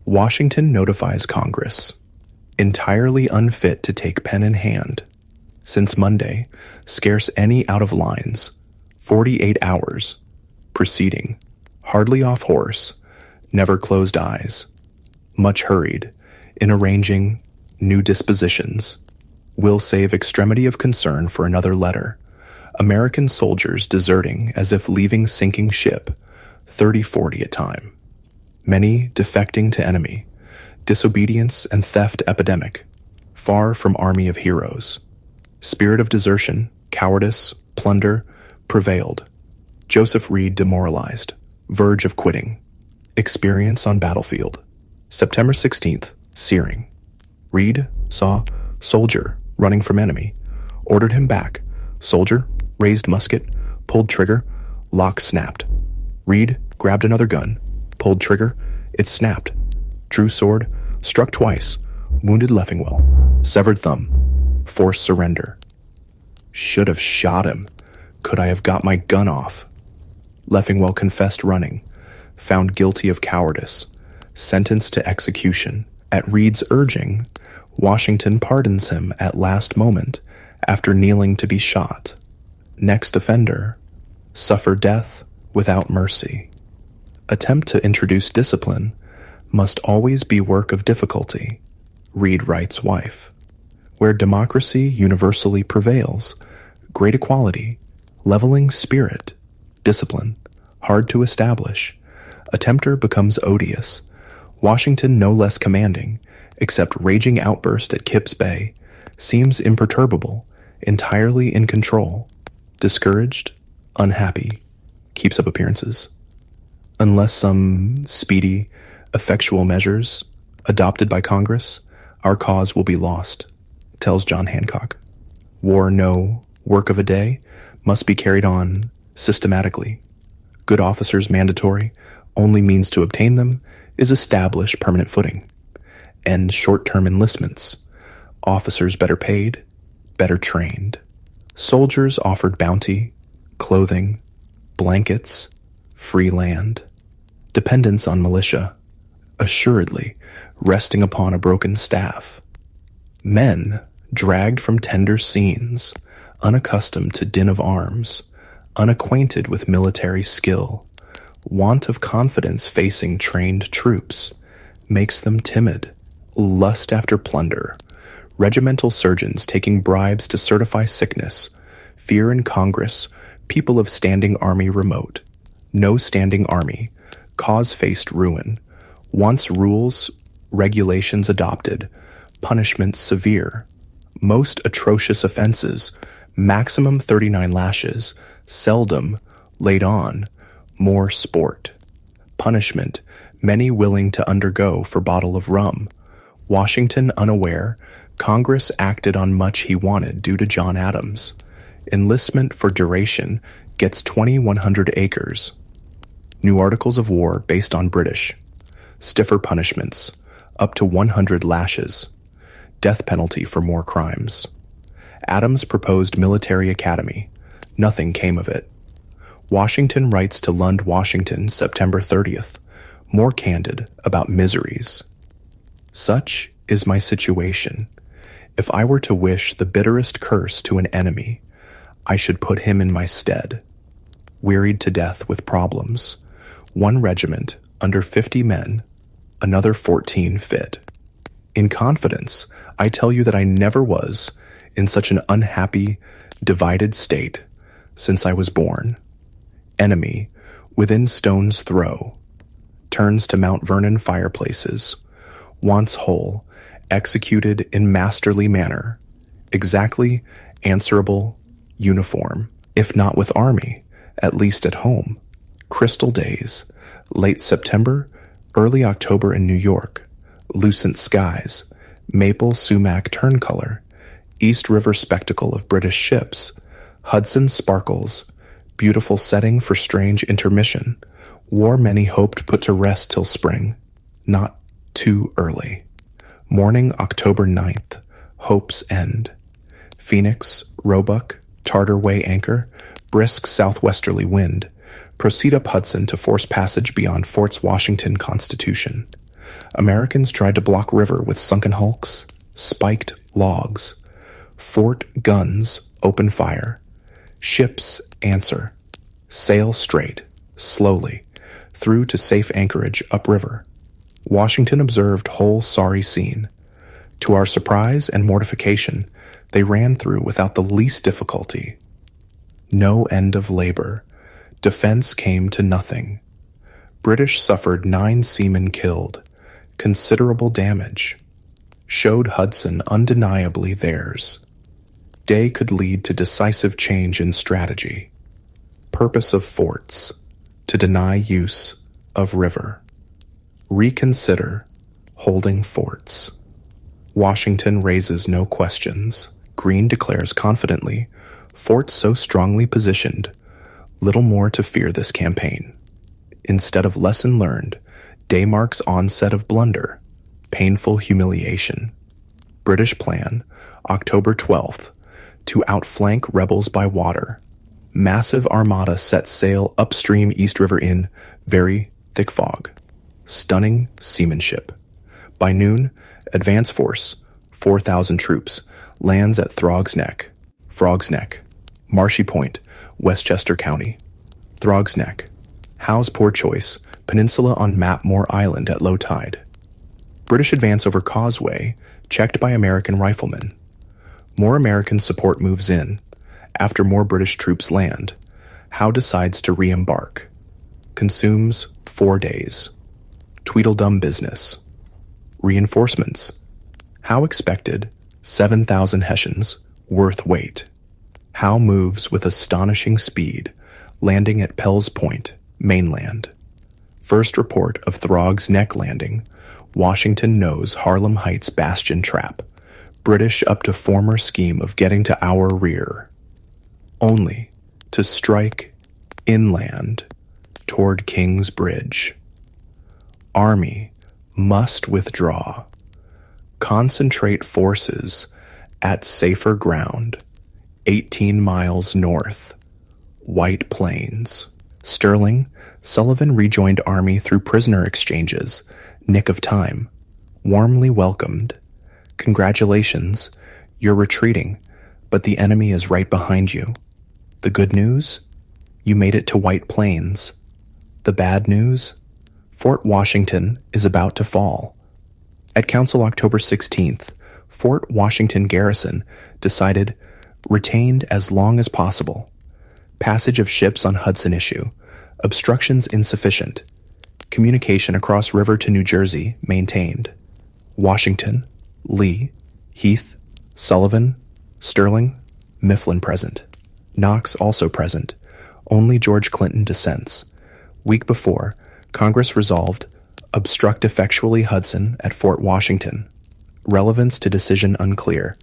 Washington notifies Congress, entirely unfit to take pen in hand. Since Monday, scarce any out of lines, 48 hours, proceeding, hardly off horse, never closed eyes, much hurried, in arranging new dispositions, will save extremity of concern for another letter. American soldiers deserting as if leaving sinking ship, 30-40 a time. Many defecting to enemy, disobedience and theft epidemic, far from army of heroes. Spirit of desertion, cowardice, plunder, prevailed. Joseph Reed demoralized, verge of quitting. Experience on battlefield. September 16th, Searing. Reed saw soldier running from enemy, ordered him back. Soldier raised musket, pulled trigger, lock snapped. Reed grabbed another gun, pulled trigger, it snapped. Drew sword, struck twice, wounded Leffingwell, severed thumb, forced surrender. Should have shot him. Could I have got my gun off? Leffingwell confessed running, found guilty of cowardice, sentenced to execution. At Reed's urging, Washington pardons him at last moment after kneeling to be shot. Next offender, suffer death without mercy. Attempt to introduce discipline must always be work of difficulty, Reed Wright's wife. Where democracy universally prevails, great equality, leveling spirit, discipline, hard to establish, a tempter becomes odious. Washington no less commanding, except raging outburst at Kips Bay, seems imperturbable, entirely in control, discouraged, unhappy, keeps up appearances. Unless some speedy, effectual measures adopted by Congress, our cause will be lost, tells John Hancock. War no work of a day must be carried on systematically. Good officers mandatory, only means to obtain them is establish permanent footing. End short-term enlistments. Officers better paid, better trained. Soldiers offered bounty, clothing, blankets, free land. Dependence on militia, assuredly resting upon a broken staff. Men dragged from tender scenes, unaccustomed to din of arms, unacquainted with military skill. Want of confidence facing trained troops makes them timid. Lust after plunder. Regimental surgeons taking bribes to certify sickness. Fear in Congress. People of standing army remote. No standing army. Cause faced ruin. Wants rules, regulations adopted. Punishments severe. Most atrocious offenses. Maximum 39 lashes. Seldom laid on. More sport. Punishment, many willing to undergo for bottle of rum. Washington unaware, Congress acted on much he wanted due to John Adams. Enlistment for duration gets 2,100 acres. New articles of war based on British. Stiffer punishments, up to 100 lashes. Death penalty for more crimes. Adams proposed military academy. Nothing came of it. Washington writes to Lund, Washington, September 30th, more candid about miseries. Such is my situation. If I were to wish the bitterest curse to an enemy, I should put him in my stead. Wearied to death with problems. One regiment, under 50 men, another 14 fit. In confidence, I tell you that I never was in such an unhappy, divided state since I was born. Enemy, within stone's throw, turns to Mount Vernon fireplaces, once whole, executed in masterly manner, exactly answerable, uniform, if not with army, at least at home. Crystal days, late September, early October in New York, lucent skies, maple sumac turn color, East River spectacle of British ships, Hudson sparkles, beautiful setting for strange intermission, war many hoped put to rest till spring, not too early. Morning October 9th, hope's end. Phoenix, Roebuck, Tartar Way anchor, brisk southwesterly wind, proceed up Hudson to force passage beyond Forts Washington, Constitution. Americans tried to block river with sunken hulks, spiked logs. Fort guns open fire. Ships answer. Sail straight, slowly, through to safe anchorage upriver. Washington observed whole sorry scene. To our surprise and mortification, they ran through without the least difficulty. No end of labor. Defense came to nothing. British suffered 9 seamen killed. Considerable damage. Showed Hudson undeniably theirs. Day could lead to decisive change in strategy. Purpose of forts, to deny use of river. Reconsider holding forts. Washington raises no questions. Greene declares confidently, forts so strongly positioned, little more to fear this campaign. Instead of lesson learned, Day marks onset of blunder, painful humiliation. British plan, October 12th, to outflank rebels by water. Massive armada set sail upstream East River in very thick fog. Stunning seamanship. By noon, advance force, 4,000 troops, lands at Frog's Neck, Marshy Point, Westchester County. Frog's Neck, Howe's poor choice, peninsula on Mapmore Island at low tide. British advance over Causeway, checked by American riflemen. More American support moves in. After more British troops land, Howe decides to re-embark. Consumes 4 days. Tweedledum business. Reinforcements. Howe expected 7,000 Hessians, worth weight. Howe moves with astonishing speed, landing at Pell's Point, mainland. First report of Frog's Neck landing. Washington knows Harlem Heights bastion trap. British up to former scheme of getting to our rear. Only to strike inland toward King's Bridge. Army must withdraw. Concentrate forces at safer ground, 18 miles north, White Plains. Sterling, Sullivan rejoined Army through prisoner exchanges, nick of time, warmly welcomed. Congratulations, you're retreating, but the enemy is right behind you. The good news? You made it to White Plains. The bad news? Fort Washington is about to fall. At Council October 16th, Fort Washington Garrison decided retained as long as possible. Passage of ships on Hudson issue. Obstructions insufficient. Communication across river to New Jersey maintained. Washington, Lee, Heath, Sullivan, Sterling, Mifflin present. Knox also present. Only George Clinton dissents. Week before, Congress resolved obstruct effectually Hudson at Fort Washington. Relevance to decision unclear.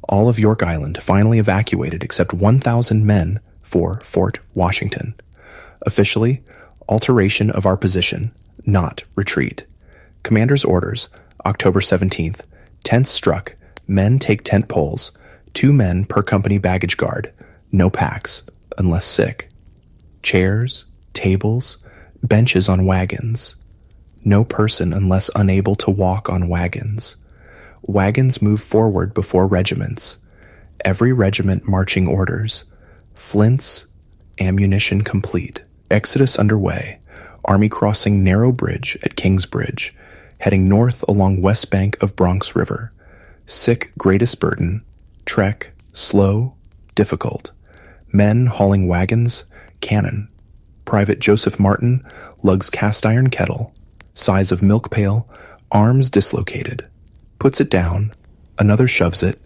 All of York Island finally evacuated except 1,000 men for Fort Washington. Officially, alteration of our position, not retreat. Commander's orders, October 17th. Tents struck. Men take tent poles. 2 men per company baggage guard. No packs, unless sick. Chairs, tables, benches on wagons. No person unless unable to walk on wagons. Wagons move forward before regiments. Every regiment marching orders. Flints, ammunition complete. Exodus underway. Army crossing narrow bridge at King's Bridge, heading north along west bank of Bronx River. Sick greatest burden. Trek, slow, difficult. Men hauling wagons, cannon. Private Joseph Martin lugs cast iron kettle, size of milk pail, arms dislocated. Puts it down, another shoves it,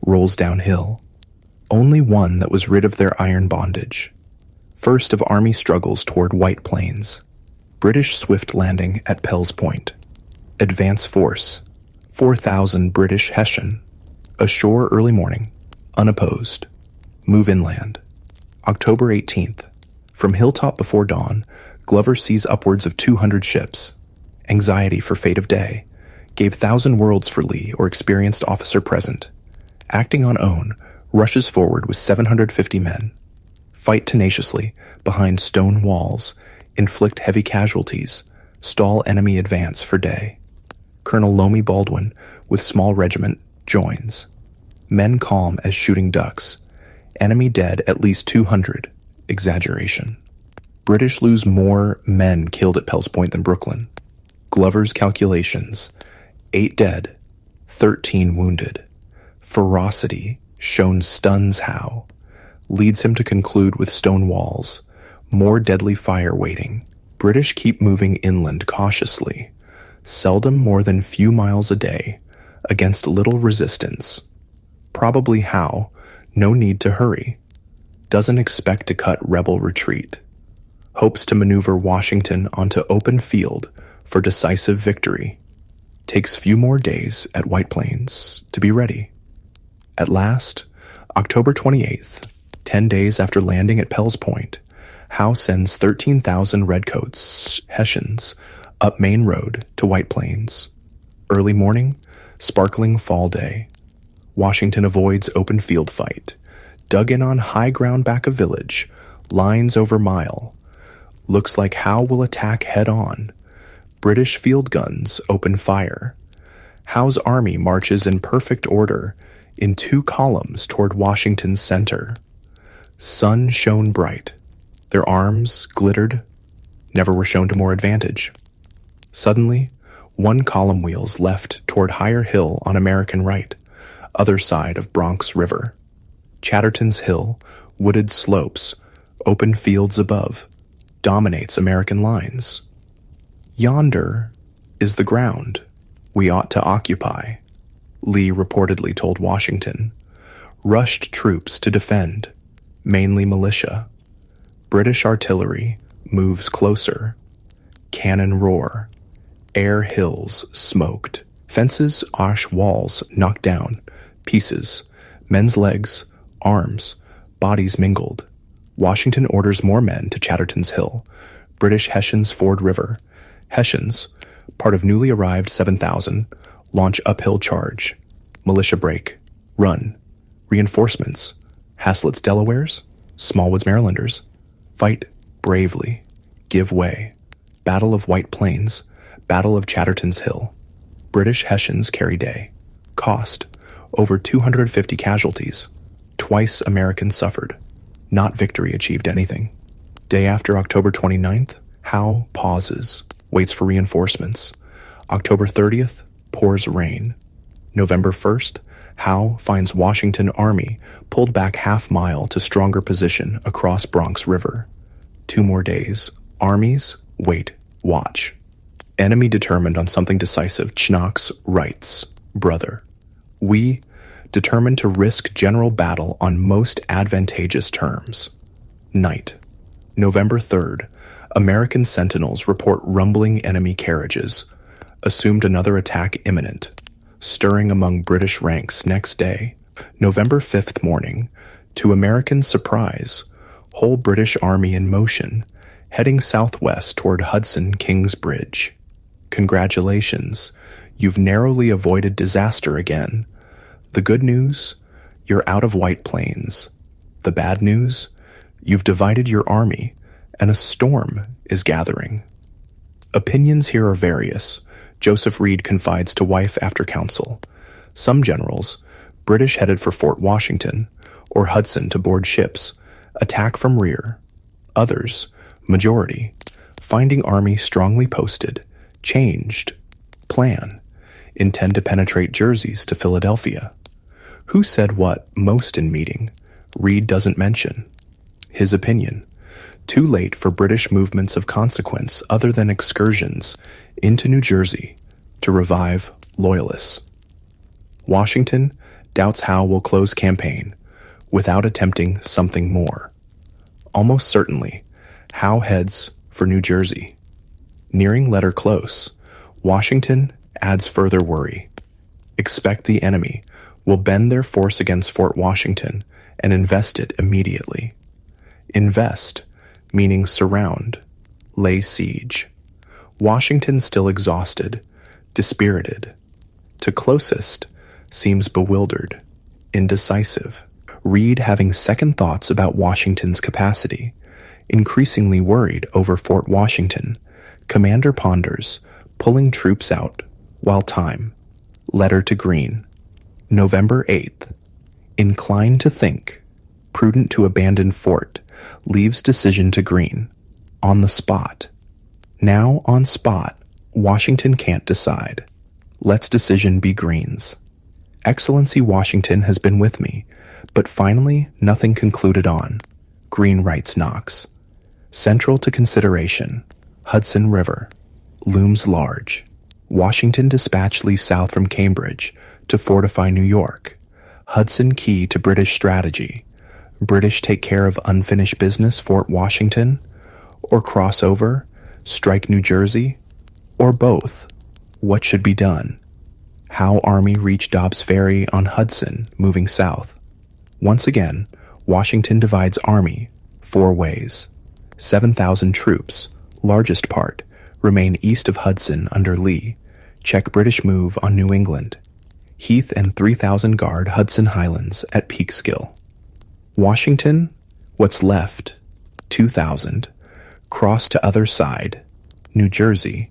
rolls downhill. Only one that was rid of their iron bondage. First of Army struggles toward White Plains. British swift landing at Pell's Point. Advance force. 4,000 British Hessian. Ashore early morning. Unopposed. Move inland. October 18th. From hilltop before dawn, Glover sees upwards of 200 ships. Anxiety for fate of day. Gave 1,000 worlds for Lee or experienced officer present. Acting on own, rushes forward with 750 men. Fight tenaciously behind stone walls, inflict heavy casualties, stall enemy advance for day. Colonel Lomi Baldwin, with small regiment, joins. Men calm as shooting ducks. Enemy dead at least 200. Exaggeration. British lose more men killed at Pell's Point than Brooklyn. Glover's calculations. 8 dead, 13 wounded. Ferocity shown stuns Howe. Leads him to conclude with stone walls. More deadly fire waiting. British keep moving inland cautiously. Seldom more than few miles a day. Against little resistance. Probably Howe, no need to hurry. Doesn't expect to cut rebel retreat. Hopes to maneuver Washington onto open field for decisive victory. Takes few more days at White Plains to be ready. At last, October 28th, 10 days after landing at Pell's Point, Howe sends 13,000 redcoats, Hessians, up Main Road to White Plains. Early morning, sparkling fall day. Washington avoids open field fight. Dug in on high ground back of village, lines over mile. Looks like Howe will attack head on. British field guns open fire. Howe's army marches in perfect order in 2 columns toward Washington's center. Sun shone bright. Their arms glittered, never were shown to more advantage. Suddenly, 1 column wheels left toward Higher Hill on American right, other side of Bronx River. Chatterton's Hill, wooded slopes, open fields above, dominates American lines. Yonder is the ground we ought to occupy, Lee reportedly told Washington. Rushed troops to defend, mainly militia. British artillery moves closer. Cannon roar. Air hills smoked. Fences, ash walls knocked down. Pieces. Men's legs, arms, bodies mingled. Washington orders more men to Chatterton's Hill. British Hessians ford river. Hessians, part of newly arrived 7,000, launch uphill charge. Militia break. Run. Reinforcements. Haslett's Delawares. Smallwood's Marylanders. Fight bravely. Give way. Battle of White Plains. Battle of Chatterton's Hill. British Hessians carry day. Cost. Over 250 casualties. Twice Americans suffered. Not victory achieved anything. Day after October 29th, Howe pauses. Waits for reinforcements. October 30th, pours rain. November 1st, Howe finds Washington Army pulled back half-mile to stronger position across Bronx River. 2 more days. Armies, wait, watch. Enemy determined on something decisive, Knox writes, Brother, we determined to risk general battle on most advantageous terms. Night. November 3rd, American sentinels report rumbling enemy carriages. Assumed another attack imminent. Stirring among British ranks next day. November 5th morning, to American surprise, whole British army in motion, heading southwest toward Hudson Kings Bridge. Congratulations, you've narrowly avoided disaster again. The good news, you're out of White Plains. The bad news, you've divided your army, and a storm is gathering. Opinions here are various. Joseph Reed confides to wife after council. Some generals, British headed for Fort Washington, or Hudson to board ships, attack from rear. Others, majority, finding army strongly posted, changed, plan, intend to penetrate Jerseys to Philadelphia. Who said what most in meeting? Reed doesn't mention. His opinion. Too late for British movements of consequence other than excursions into New Jersey to revive Loyalists. Washington doubts Howe will close campaign without attempting something more. Almost certainly, Howe heads for New Jersey. Nearing letter close, Washington adds further worry. expect the enemy will bend their force against Fort Washington and invest it immediately. Invest, meaning surround, lay siege. Washington still exhausted, dispirited. To closest, seems bewildered, indecisive. Reed having second thoughts about Washington's capacity, increasingly worried over Fort Washington. Commander ponders, pulling troops out, while time. Letter to Greene. November 8th. Inclined to think. Prudent to abandon fort. Leaves decision to Greene. On the spot. Now on spot. Washington can't decide. Let's decision be Greene's. Excellency Washington has been with me, but finally nothing concluded on. Greene writes Knox. Central to consideration. Hudson River. Looms large. Washington dispatched Lee south from Cambridge to fortify New York. Hudson key to British strategy. British take care of unfinished business Fort Washington, or cross over, strike New Jersey, or both. What should be done? How Army reach Dobbs Ferry on Hudson, moving south. Once again, Washington divides Army 4 ways. 7,000 troops, largest part, remain east of Hudson under Lee. Check British move on New England. Heath and 3,000 guard Hudson Highlands at Peekskill. Washington, what's left, 2,000, cross to other side, New Jersey,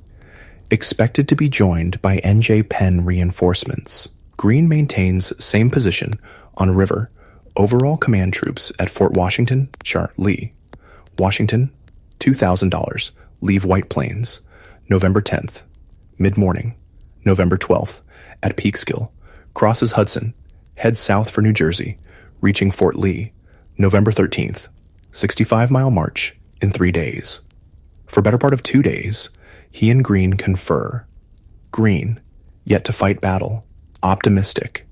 expected to be joined by N.J. Penn reinforcements. Greene maintains same position on river. Overall command troops at Fort Washington, chart Lee. Washington, $2,000, leave White Plains, November 10th. Mid-morning, November 12th, at Peekskill, crosses Hudson, heads south for New Jersey, reaching Fort Lee, November 13th, 65-mile march in 3 days. For better part of 2 days, he and Greene confer. Greene, yet to fight battle, optimistic,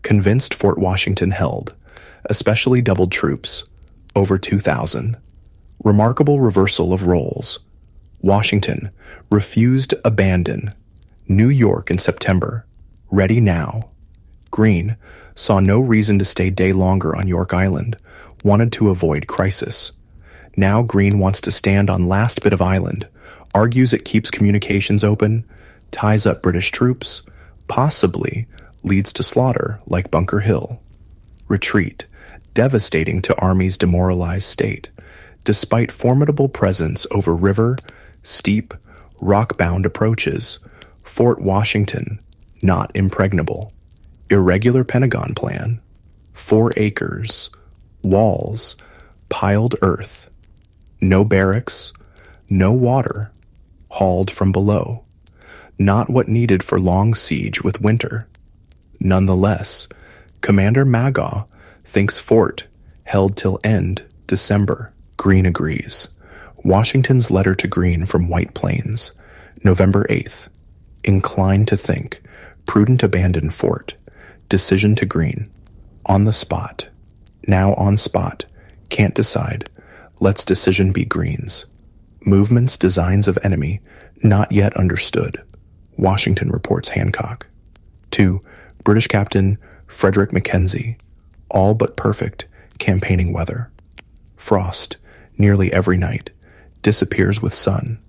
convinced Fort Washington held, especially doubled troops, over 2,000. Remarkable reversal of roles. Washington refused abandon. New York in September, ready now. Greene saw no reason to stay day longer on York Island, wanted to avoid crisis. Now Greene wants to stand on last bit of island, argues it keeps communications open, ties up British troops, possibly leads to slaughter like Bunker Hill. Retreat, devastating to Army's demoralized state, despite formidable presence over river, steep, rock-bound approaches. Fort Washington, not impregnable. Irregular Pentagon plan. 4 acres. Walls. Piled earth. No barracks. No water. Hauled from below. Not what needed for long siege with winter. Nonetheless, Commander Magaw thinks fort held till end December. Greene agrees. Washington's letter to Greene from White Plains, November 8th. Inclined to think. Prudent abandon fort. Decision to Greene. On the spot. Now on spot. Can't decide. Let's decision be Greene's. Movements, designs of enemy, not yet understood. Washington reports Hancock. 2. British Captain Frederick Mackenzie. All but perfect campaigning weather. Frost, nearly every night. Disappears with sun.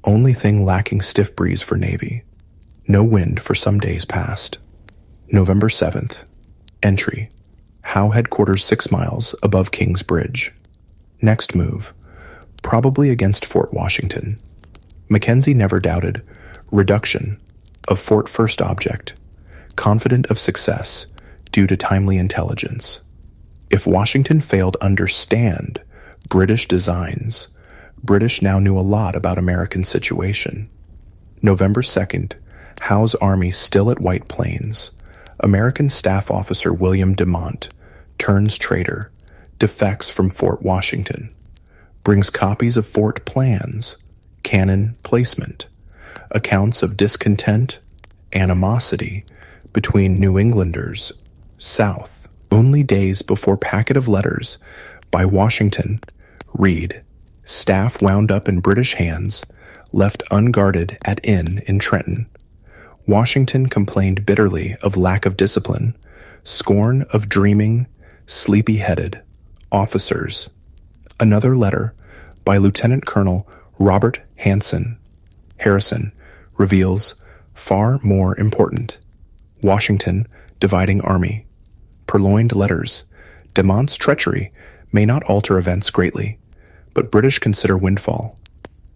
Only thing lacking stiff breeze for Navy. No wind for some days past. November 7th. Entry. Howe headquarters 6 miles above King's Bridge. Next move. Probably against Fort Washington. Mackenzie never doubted. Reduction of fort first object. Confident of success due to timely intelligence. If Washington failed understand British designs, British now knew a lot about American situation. November 2nd, Howe's army still at White Plains. American Staff Officer William Demont turns traitor, defects from Fort Washington, brings copies of fort plans, cannon placement, accounts of discontent, animosity between New Englanders, South. Only days before packet of letters by Washington, read, staff wound up in British hands, left unguarded at inn in Trenton. Washington complained bitterly of lack of discipline, scorn of dreaming, sleepy-headed officers. Another letter by Lieutenant Colonel Robert Harrison reveals far more important. Washington dividing army. Purloined letters. De Mont's treachery may not alter events greatly, but British consider windfall.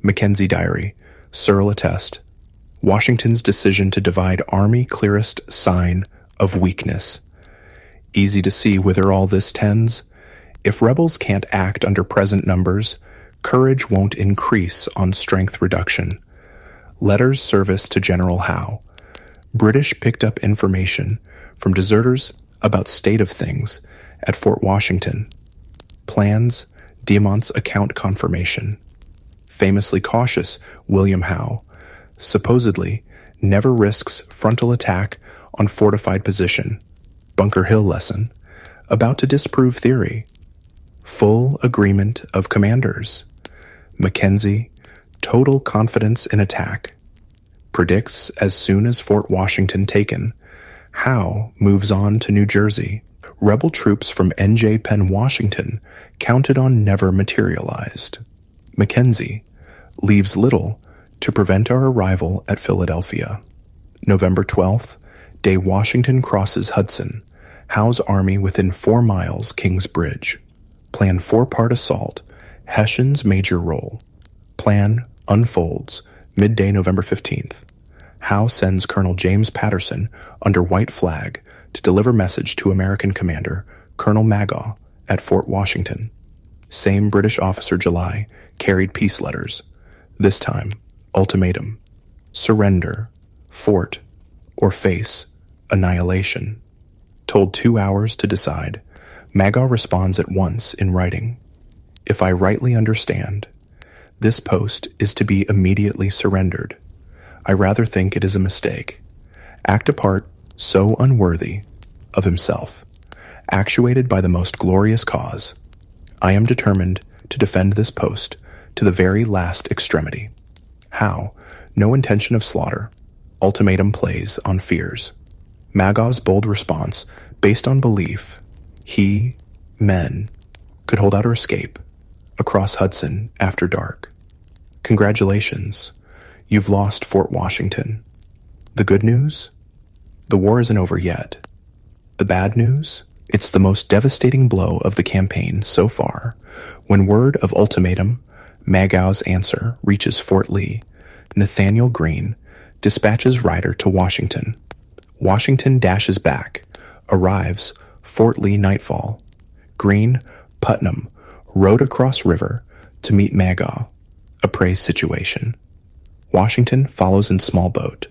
Mackenzie Diary. Searle attest. Washington's decision to divide army clearest sign of weakness. Easy to see whither all this tends. If rebels can't act under present numbers, courage won't increase on strength reduction. Letters service to General Howe. British picked up information from deserters about state of things at Fort Washington. Plans, De Mont's account confirmation. Famously cautious William Howe supposedly never risks frontal attack on fortified position. Bunker Hill lesson, about to disprove theory. Full agreement of commanders. Mackenzie, total confidence in attack. Predicts as soon as Fort Washington taken, Howe moves on to New Jersey. Rebel troops from N.J. Penn, Washington, counted on never materialized. Mackenzie leaves little to prevent our arrival at Philadelphia. November 12th, day Washington crosses Hudson. Howe's army within 4 miles King's Bridge. Plan 4-part assault. Hessian's major role. Plan unfolds. Midday November 15th. Howe sends Colonel James Patterson under white flag to deliver message to American commander Colonel Magaw at Fort Washington. Same British officer July carried peace letters. This time, ultimatum. Surrender, fort, or face annihilation. Told 2 hours to decide, Magaw responds at once in writing. If I rightly understand, this post is to be immediately surrendered. I rather think it is a mistake. Act a part so unworthy of himself, actuated by the most glorious cause. I am determined to defend this post to the very last extremity. How? No intention of slaughter. Ultimatum plays on fears. Magaw's bold response, based on belief, men, could hold out or escape across Hudson after dark. Congratulations, you've lost Fort Washington. The good news? The war isn't over yet. The bad news? It's the most devastating blow of the campaign so far. When word of ultimatum, Magaw's answer, reaches Fort Lee, Nathaniel Greene dispatches Ryder to Washington. Washington dashes back, arrives Fort Lee nightfall. Greene, Putnam, rode across river to meet Magaw, appraise situation. Washington follows in small boat.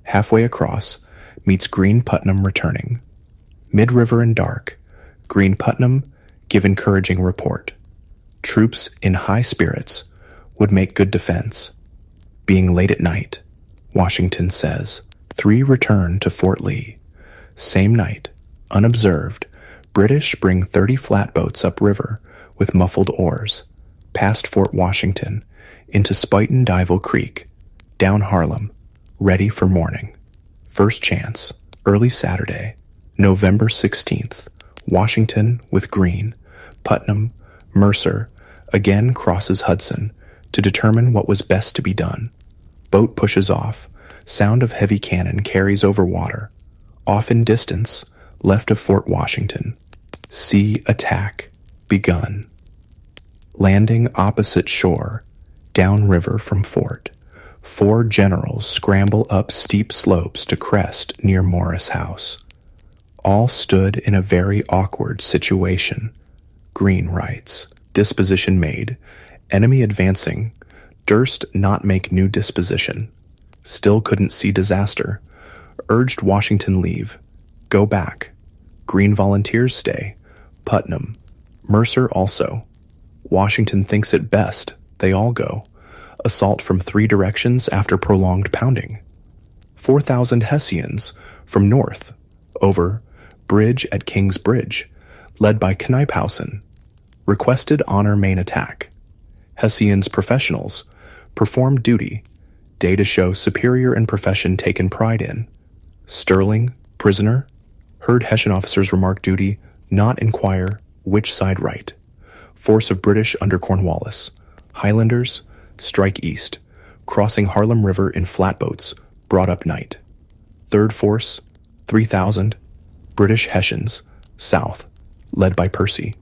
Halfway across, meets Greene Putnam returning. Mid-river and dark, Greene Putnam give encouraging report. Troops in high spirits would make good defense. Being late at night, Washington says, 3 return to Fort Lee. Same night, unobserved, British bring 30 flatboats upriver with muffled oars, past Fort Washington, into Spuyten Duyvil Creek, down Harlem, ready for morning. First chance, early Saturday, November 16th, Washington with Greene, Putnam, Mercer, again crosses Hudson to determine what was best to be done. Boat pushes off, sound of heavy cannon carries over water. Off in distance, left of Fort Washington. Sea attack begun. Landing opposite shore, downriver from fort. 4 generals scramble up steep slopes to crest near Morris House. All stood in a very awkward situation. Greene writes, disposition made, enemy advancing, durst not make new disposition. Still couldn't see disaster. Urged Washington leave. Go back. Greene volunteers stay. Putnam. Mercer also. Washington thinks it best. They all go. Assault from 3 directions after prolonged pounding. 4,000 Hessians from north. Over. Bridge at King's Bridge. Led by Knyphausen. Requested honor main attack. Hessians professionals. Performed duty. Day to show superior in profession taken pride in. Sterling, prisoner, heard Hessian officers remark duty, not inquire, which side right. Force of British under Cornwallis. Highlanders, strike east, crossing Harlem River in flatboats, brought up night. Third force, 3,000, British Hessians, south, led by Percy.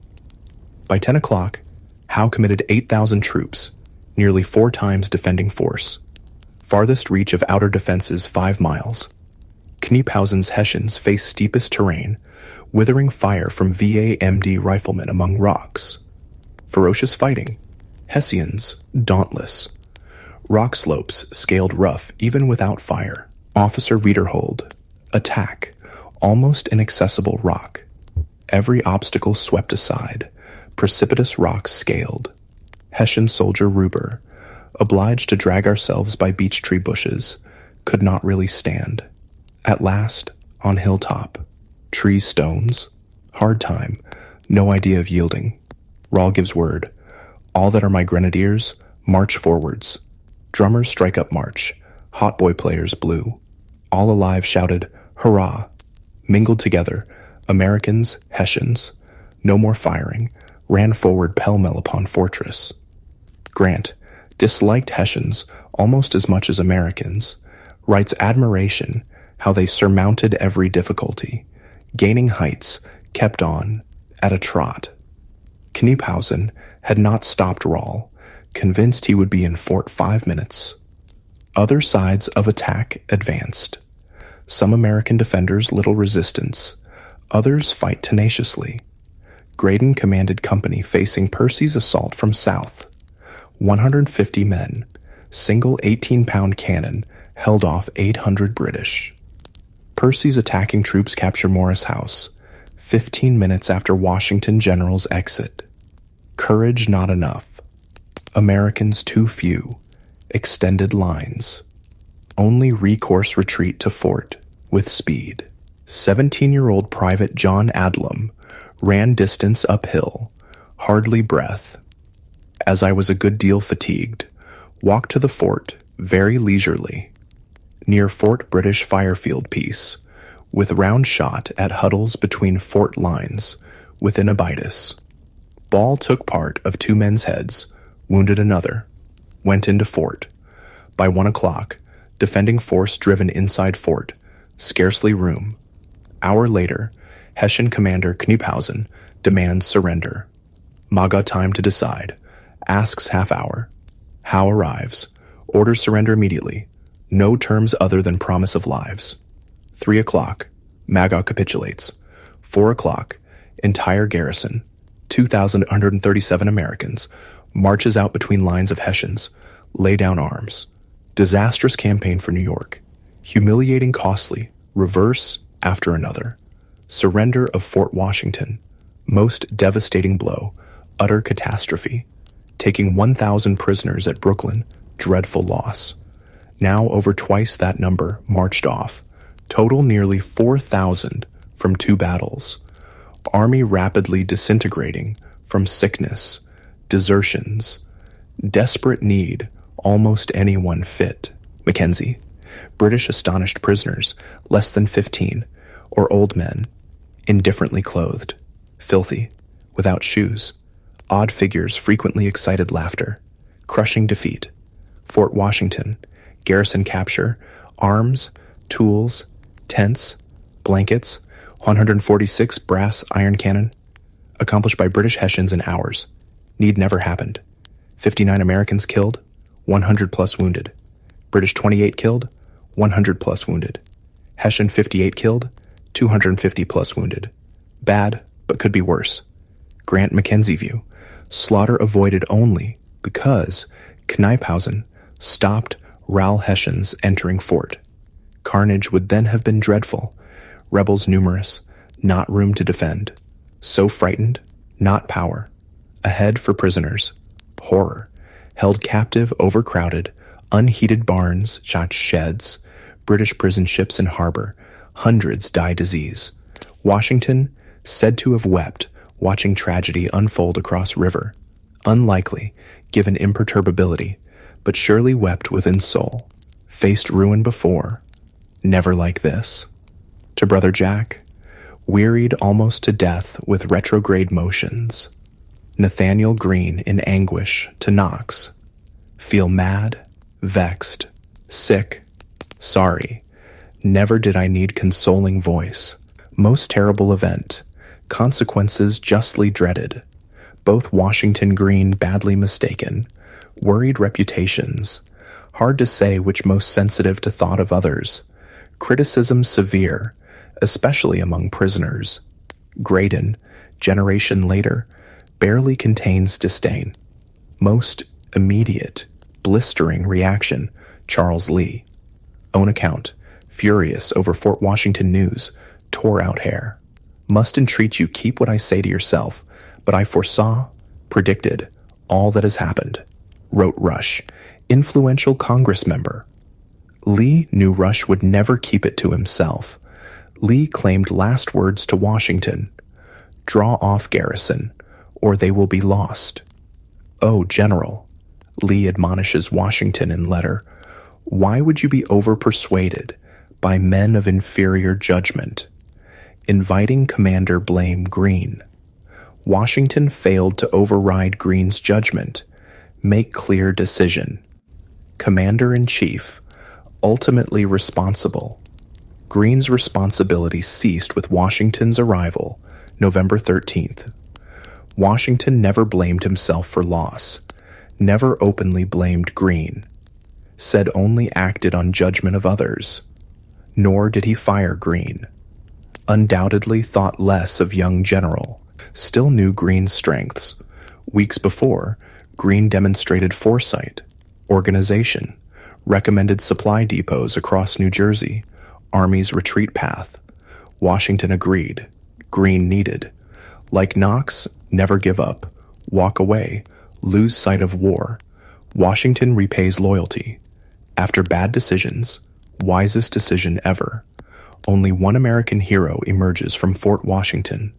By 10 o'clock, Howe committed 8,000 troops, nearly 4 times defending force. Farthest reach of outer defenses 5 miles. Kniephausen's Hessians face steepest terrain, withering fire from VA-MD riflemen among rocks. Ferocious fighting. Hessians, dauntless. Rock slopes scaled rough even without fire. Officer Wiederhold. Attack. Almost inaccessible rock. Every obstacle swept aside. Precipitous rocks scaled. Hessian soldier Ruber. Obliged to drag ourselves by beech tree bushes. Could not really stand. At last, on hilltop. Trees stones. Hard time. No idea of yielding. Rahl gives word. All that are my grenadiers, march forwards. Drummers strike up march. Hautboy players blew. All alive shouted, hurrah! Mingled together, Americans, Hessians. No more firing. Ran forward pell-mell upon fortress. Grant disliked Hessians almost as much as Americans. Writes admiration how they surmounted every difficulty. Gaining heights, kept on, at a trot. Kniephausen had not stopped Rahl, convinced he would be in fort 5 minutes. Other sides of attack advanced. Some American defenders little resistance, others fight tenaciously. Graydon commanded company facing Percy's assault from south. 150 men, single 18-pound cannon, held off 800 British. Percy's attacking troops capture Morris House, 15 minutes after Washington general's exit. Courage not enough. Americans too few. Extended lines. Only recourse retreat to fort, with speed. 17-year-old Private John Adlam ran distance uphill, hardly breath. As I was a good deal fatigued, walked to the fort, very leisurely. Near Fort British Firefield piece, with round shot at huddles between fort lines, within Abitus. Ball took part of 2 men's heads, wounded another, went into fort. By 1 o'clock, defending force driven inside fort, scarcely room. Hour later, Hessian commander Kniephausen demands surrender. Maga time to decide, asks half hour. Howe arrives, orders surrender immediately, no terms other than promise of lives. 3 o'clock, Maga capitulates. 4 o'clock, entire garrison, 2,137 Americans, marches out between lines of Hessians, lay down arms. Disastrous campaign for New York. Humiliating, costly, reverse after another. Surrender of Fort Washington. Most devastating blow. Utter catastrophe. Taking 1,000 prisoners at Brooklyn. Dreadful loss. Now over twice that number marched off. Total nearly 4,000 from 2 battles. Army rapidly disintegrating from sickness, desertions, desperate need, almost anyone fit. Mackenzie. British astonished prisoners, less than 15, or old men, indifferently clothed, filthy, without shoes, odd figures, frequently excited laughter, crushing defeat. Fort Washington, garrison capture, arms, tools, tents, blankets, 146 brass iron cannon, accomplished by British Hessians in hours. Need never happened. 59 Americans killed, 100 plus wounded. British 28 killed, 100 plus wounded. Hessian 58 killed, 250 plus wounded. Bad, but could be worse. Grant Mackenzie view. Slaughter avoided only because Kniephausen stopped Rahl Hessians entering fort. Carnage would then have been dreadful. Rebels numerous, not room to defend. So frightened, not power. Ahead for prisoners. Horror. Held captive, overcrowded, unheated barns, sheds, British prison ships in harbor. Hundreds die disease. Washington, said to have wept, watching tragedy unfold across river. Unlikely, given imperturbability, but surely wept within soul. Faced ruin before, never like this. To Brother Jack, wearied almost to death with retrograde motions. Nathaniel Greene in anguish to Knox. Feel mad, vexed, sick, sorry. Never did I need consoling voice. Most terrible event. Consequences justly dreaded. Both Washington Greene badly mistaken. Worried reputations. Hard to say which most sensitive to thought of others. Criticism severe, especially among prisoners. Graydon, generation later, barely contains disdain. Most immediate, blistering reaction, Charles Lee. Own account, furious over Fort Washington news, tore out hair. Must entreat you keep what I say to yourself, but I foresaw, predicted, all that has happened, wrote Rush, influential Congress member. Lee knew Rush would never keep it to himself. Lee claimed last words to Washington, draw off garrison, or they will be lost. Oh, General, Lee admonishes Washington in letter, why would you be overpersuaded by men of inferior judgment? Inviting Commander blame Greene. Washington failed to override Greene's judgment, make clear decision. Commander-in-Chief, ultimately responsible. Greene's responsibility ceased with Washington's arrival, November 13th. Washington never blamed himself for loss, never openly blamed Greene, said only acted on judgment of others, nor did he fire Greene. Undoubtedly thought less of young General, still knew Greene's strengths. Weeks before, Greene demonstrated foresight, organization, recommended supply depots across New Jersey, Army's retreat path. Washington agreed. Greene needed. Like Knox, never give up, walk away, lose sight of war. Washington repays loyalty. After bad decisions, wisest decision ever. Only one American hero emerges from Fort Washington.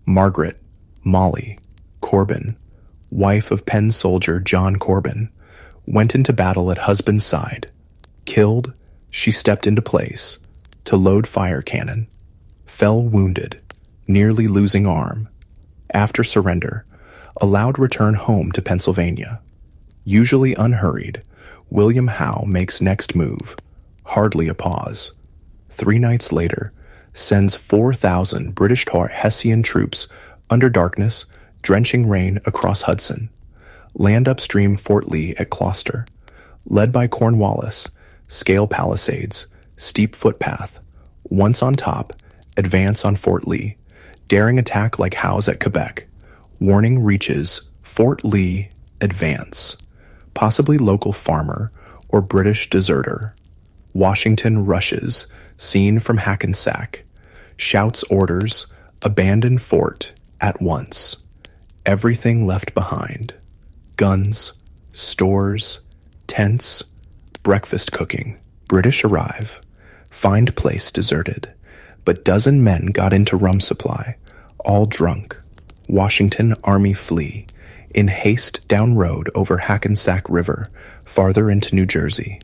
Margaret, Molly, Corbin, wife of Penn soldier John Corbin, went into battle at husband's side. Killed, she stepped into place to load fire cannon. Fell wounded, nearly losing arm. After surrender, allowed return home to Pennsylvania. Usually unhurried, William Howe makes next move. Hardly a pause. 3 nights later, sends 4,000 British Hessian troops under darkness, drenching rain across Hudson. Land upstream Fort Lee at Gloucester. Led by Cornwallis, scale palisades, steep footpath. Once on top, advance on Fort Lee. Daring attack like Howe's at Quebec. Warning reaches Fort Lee, advance. Possibly local farmer or British deserter. Washington rushes, seen from Hackensack. Shouts orders, abandon fort at once. Everything left behind. Guns, stores, tents, breakfast cooking. British arrive. Find place deserted. But dozen men got into rum supply. All drunk. Washington Army flee. In haste down road over Hackensack River, farther into New Jersey.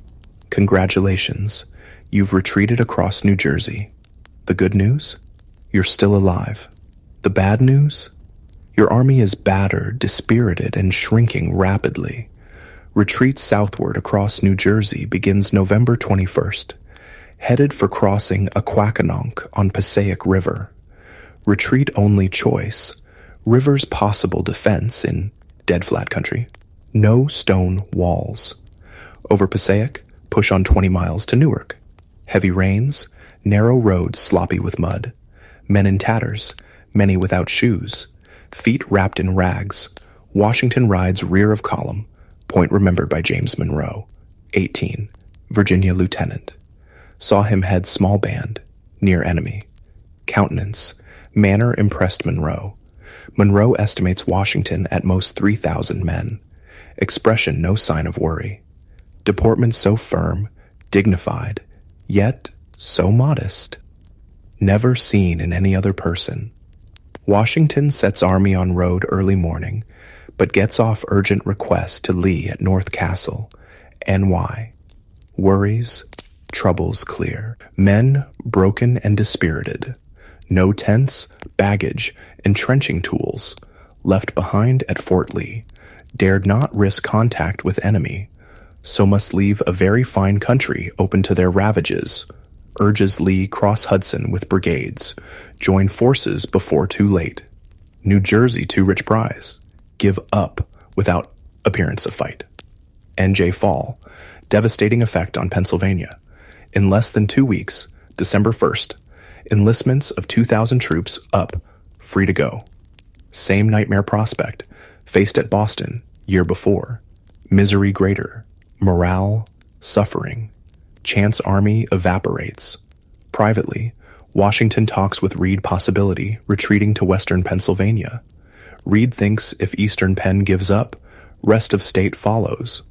Congratulations, you've retreated across New Jersey. The good news? You're still alive. The bad news? Your army is battered, dispirited, and shrinking rapidly. Retreat southward across New Jersey begins November 21st, headed for crossing Aquakanonk on Passaic River. Retreat only choice, river's possible defense in dead flat country. No stone walls. Over Passaic, push on 20 miles to Newark. Heavy rains, narrow roads sloppy with mud. Men in tatters, many without shoes. Feet wrapped in rags. Washington rides rear of column. Point remembered by James Monroe. 18. Virginia lieutenant. Saw him head small band. Near enemy. Countenance. Manner impressed Monroe. Monroe estimates Washington at most 3,000 men. Expression no sign of worry. Deportment so firm, dignified, yet so modest. Never seen in any other person. Washington sets army on road early morning, but gets off urgent request to Lee at North Castle, NY. Worries, troubles clear. Men broken and dispirited. No tents, baggage, entrenching tools. Left behind at Fort Lee. Dared not risk contact with enemy. So must leave a very fine country open to their ravages. Urges Lee cross Hudson with brigades. Join forces before too late. New Jersey too rich prize. Give up without appearance of fight. N.J. Fall. Devastating effect on Pennsylvania. In less than 2 weeks, December 1st, enlistments of 2,000 troops up, free to go. Same nightmare prospect, faced at Boston, year before. Misery greater, morale, suffering. Chance army evaporates. Privately, Washington talks with Reed possibility retreating to western Pennsylvania. Reed thinks if eastern Penn gives up, rest of state follows.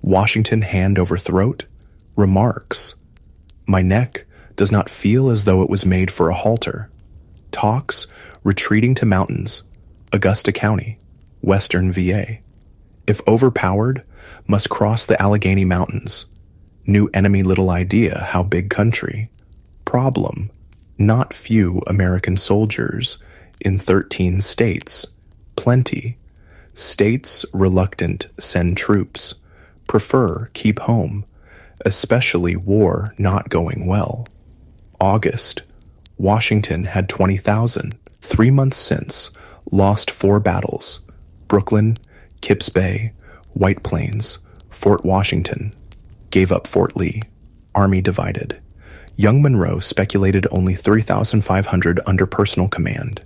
Washington hand over throat, remarks, "My neck does not feel as though it was made for a halter." Talks, retreating to mountains, Augusta County, western VA. If overpowered, must cross the Allegheny Mountains. New enemy little idea how big country. Problem, not few American soldiers in 13 states. Plenty. States reluctant send troops. Prefer keep home, especially war not going well. August, Washington had 20,000. 3 months since, lost 4 battles. Brooklyn, Kips Bay, White Plains, Fort Washington. Gave up Fort Lee. Army divided. Young Monroe speculated only 3,500 under personal command.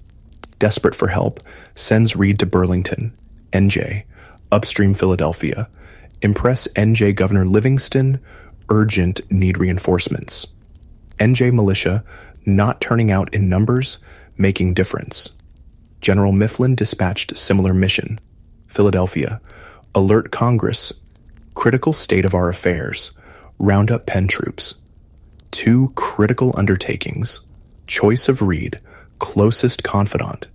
Desperate for help, sends Reed to Burlington, NJ, upstream Philadelphia. Impress NJ Governor Livingston, urgent need reinforcements. NJ militia not turning out in numbers, making difference. General Mifflin dispatched similar mission. Philadelphia, alert Congress, critical state of our affairs, round up Penn troops. 2 critical undertakings, choice of Reed, closest confidant,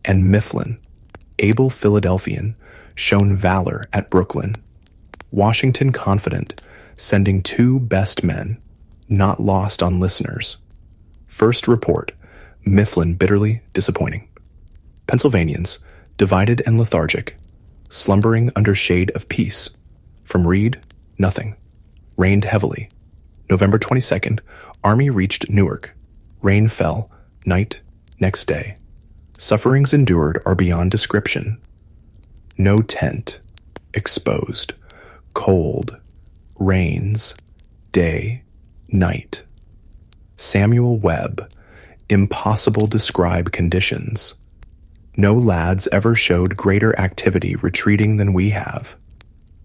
and Mifflin, able Philadelphian, shown valor at Brooklyn. Washington confident, sending 2 best men, not lost on listeners. First report, Mifflin bitterly disappointing. Pennsylvanians, divided and lethargic, slumbering under shade of peace. From Reed, nothing. Rained heavily. November 22nd, Army reached Newark. Rain fell, night, next day. Sufferings endured are beyond description. No tent. Exposed. Cold. Rains. Day. Night. Samuel Webb. Impossible describe conditions. No lads ever showed greater activity retreating than we have.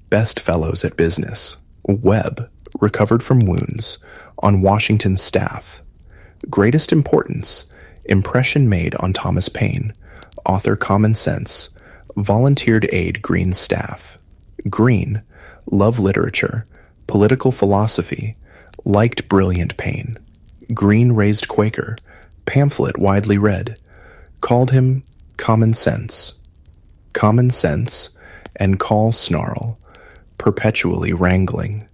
Best fellows at business. Webb, recovered from wounds, on Washington's staff. Greatest importance, impression made on Thomas Paine, author Common Sense, volunteered aid Green's staff. Green, love literature, political philosophy, liked brilliant Paine. Green raised Quaker, pamphlet widely read, called him Common Sense. Common Sense and call snarl, perpetually wrangling.